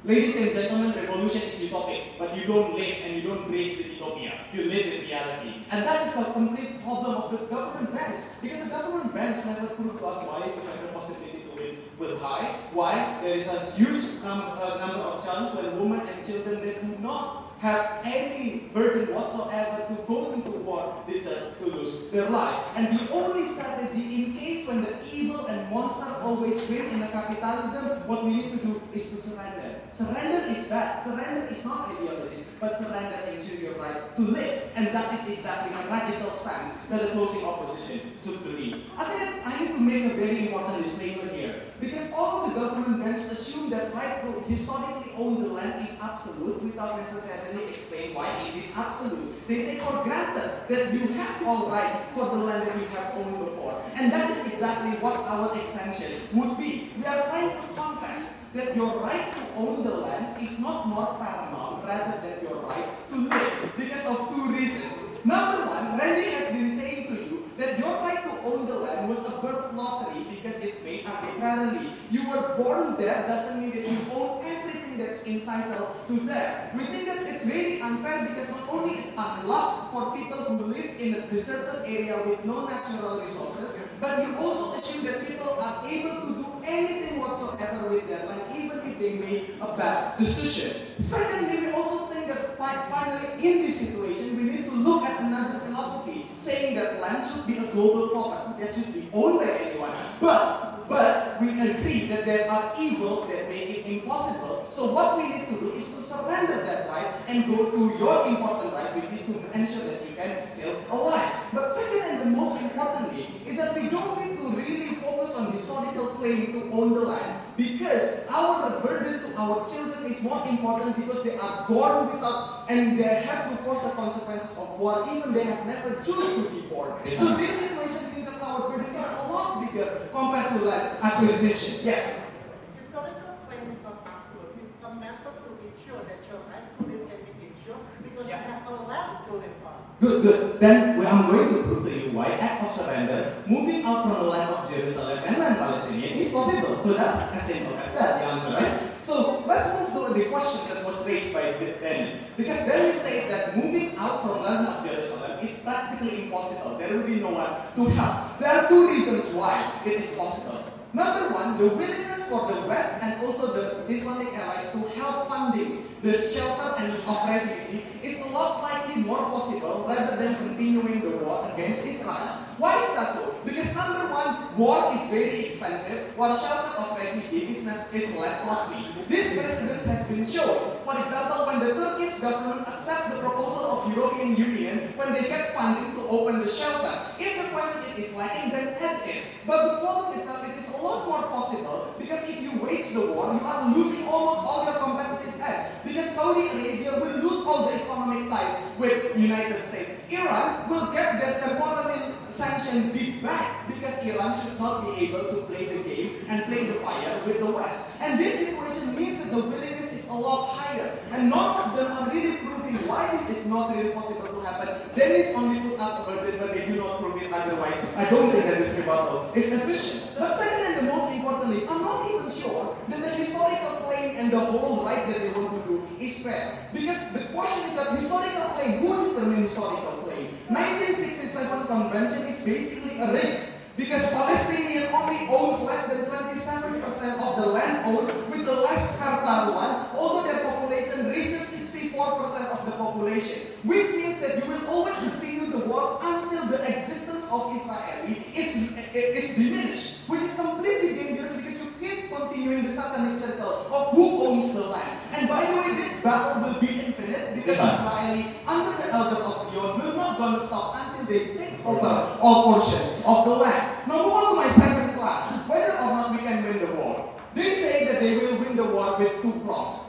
Ladies and gentlemen, revolution is utopic, but you don't live and you don't breathe with utopia. You live in reality. And that is the complete problem of the government branch. Because the government branch never proved to us why we have the possibility to win will high. Why? There is a huge number of chance when women and children that do not have any burden whatsoever to go into war deserve to lose their life. And the only strategy in case when the evil and monster always win in a capitalism, what we need to do is to surrender. Surrender is bad. Surrender is not ideology, but surrender ensures your right to live. And that is exactly a radical stance that the closing opposition should believe. I think that I need to make a very important disclaimer here. Because all of the government branches assume that right to historically own the land is absolute without necessarily explain why it is absolute. They take for granted that you have all right for the land that you have owned before. And that is exactly what our extension would be. We are trying to contest that your right to own the land is not more paramount rather than your right to live because of two reasons. Number one, Rendy has been saying to you that your right to own the land was a birth lottery because it's made arbitrarily. You were born there doesn't mean that you own everything that's entitled to that. We think that it's very unfair because not only it's unlocked for people who live in a deserted area with no natural resources, but you also assume that people are able to do anything whatsoever with their land, even if they made a bad decision. Secondly, we also think that finally in this situation, we need to look at another philosophy, saying that land should be a global property that should be owned by anyone. But we agree that there are evils that make it impossible. So what we need to do is to surrender that right and go to your important right, which is to ensure that you can still alive. But second and the most importantly is that we don't need to really focus on historical claim to own the land, because our burden to our children is more important because they are born without and they have to face the consequences of war, even they have never chosen to be born. So this situation means that our burden is a lot bigger compared to land acquisition. Yes? Historical claim is not absolute. It's a method to ensure that your right to live can be ensured Good. Then I'm going to prove to you why act of surrender, moving out from the land of Jerusalem and land Palestinian is possible. So that's as simple as that, the answer, right? So let's move to the question that was raised by Dennys. Because Dennys said that moving out from land of Jerusalem is practically impossible. There will be no one to help. There are two reasons why it is possible. Number one, the willingness for the West and also the Islamic allies to help funding the shelter and of refugee is a lot likely more possible rather than continuing the war against Israel. Why is that so? Because number one, war is very expensive, while shelter of refugee is less costly. This precedent has been shown. For example, when the Turkish government accepts the proposal of European Union, when they get funding to open the shelter, if the question is lacking, then add it. But the problem itself, it is a lot more possible because if you wage the war, you are losing almost all your competitive edge. Because Saudi Arabia will lose all the economic ties with United States. Iran will get their temporary sanction bid back because Iran should not be able to play the game and play the fire with the West. And this situation means that the willingness is a lot higher. And none of them are really proving why this is not really possible to happen. Dennys only put us a burden, but they do not prove it otherwise. I don't think that this rebuttal is efficient. But second and the most importantly, I'm not even sure that the historical claim and the whole right that they want to do is fair. Because the question is that historical claim, who determines historical claim? 1967 convention is basically a rig. Because Palestinian only owns less than 27% of the land owned, with the less fertile one, although their population reaches 64% of the population. Which means that you will always continue the war until the existence of Israel is diminished. Which is completely dangerous because you keep continuing the satanic circle of who owns the land. And by the way, this battle will be infinite because Israeli, under the elder of Zion, will not going to stop until they take over all portion of the land. Now move on to my second class. Whether or not we can win the war. They say that they will win the war with two prongs.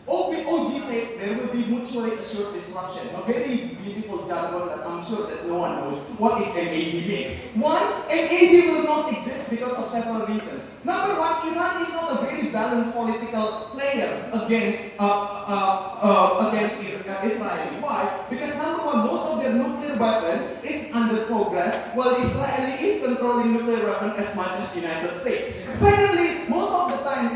OG said there will be mutually assured destruction. A very beautiful jargon that I'm sure that no one knows what is MAD means. One, MAD will not exist because of several reasons. Number one, Iran is not a very balanced political player against Israel. Why? Because number one, most of their nuclear weapon is under progress, while Israel is controlling nuclear weapon as much as United States. Secondly, most of the time,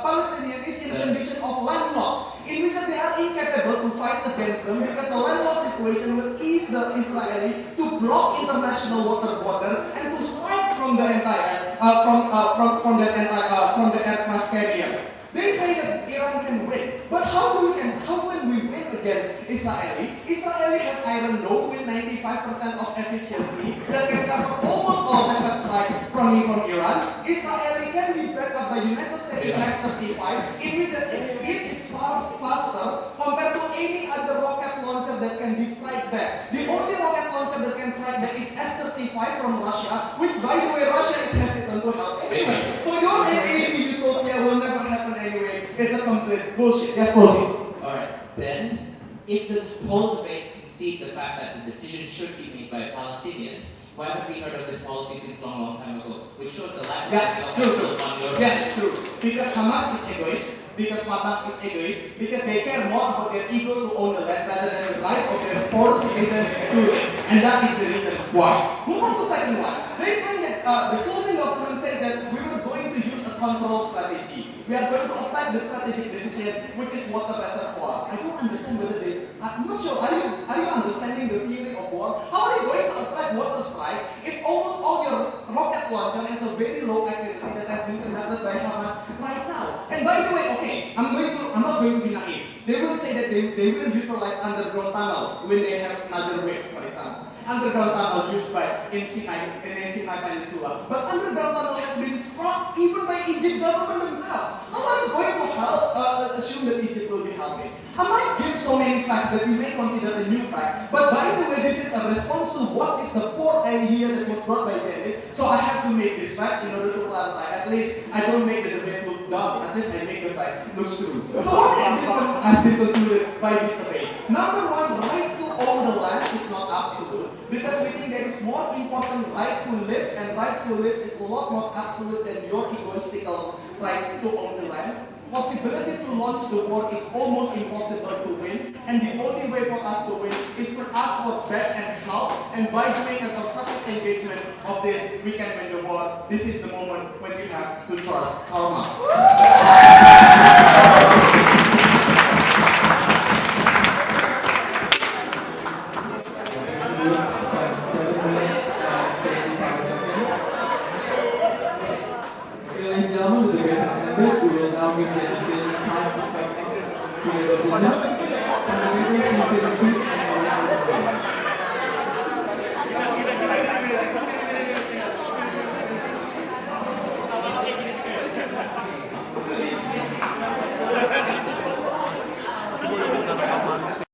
Palestinian is in a condition of landlocked, in which they are incapable to fight against them because the landlocked situation will ease the Israeli to block international water border and to strike from the entire from the aircraft carrier. They say that Iran can win, but how can we win against Israel? Israel has Iron Dome with 95% of efficiency that can cover almost all the strikes from Iran. Israel can be backed up by United States F-35, in which its speed is far faster compared to any other rocket launcher that can be strike back. The only rocket launcher that can strike back is S-35 from Russia, which by the way Russia is hesitant to help anyway. So your MAD utopia will never happen anyway. It's a complete bullshit. Yes, proceed. Alright, then, if the whole debate concede the fact that the decision should be made by Palestinians, why haven't we heard of this policy since long time ago? Which shows the lack of true. Yes, true. Because Hamas is egoist, because Fatah is egoist, because they care more about their ego to own the land rather than the right of their poor citizens to live. And that is the reason why. Move on to second one. They find that the closing government says that we were going to use a control strategy. We are going to attack the strategic decision, which is water reservoir. I don't understand whether I'm not sure. Are you understanding the theory of war? How are you going to attack water strike if almost all your rocket launcher has a very low accuracy that has been conducted by Hamas right now? And by the way, okay, I'm not going to be naive. They will say that they will utilize underground tunnel when they have another way, for example. Underground tunnel used in Sinai Peninsula. But underground tunnel has been struck even by Egypt government themselves. How are you going to assume that Egypt will be helping? I might give so many facts that you may consider the new facts. But by the way, this is a response to what is the poor idea that was brought by Dennys. So I have to make these facts in order to clarify. At least I don't make the debate look dumb. At least I make the facts look true. So what has been concluded by this debate? Number one, right to own the land is not absolute. Because we think there is more important right to live, and right to live is a lot more absolute than your egoistical right to own the land. Possibility to launch the war is almost impossible to win, and the only way for us to win is to ask for by doing a constructive engagement of this, we can win the war. This is the moment when we have to trust our Marx. Ladies and gentlemen, with the great amendment, we will now begin the time of the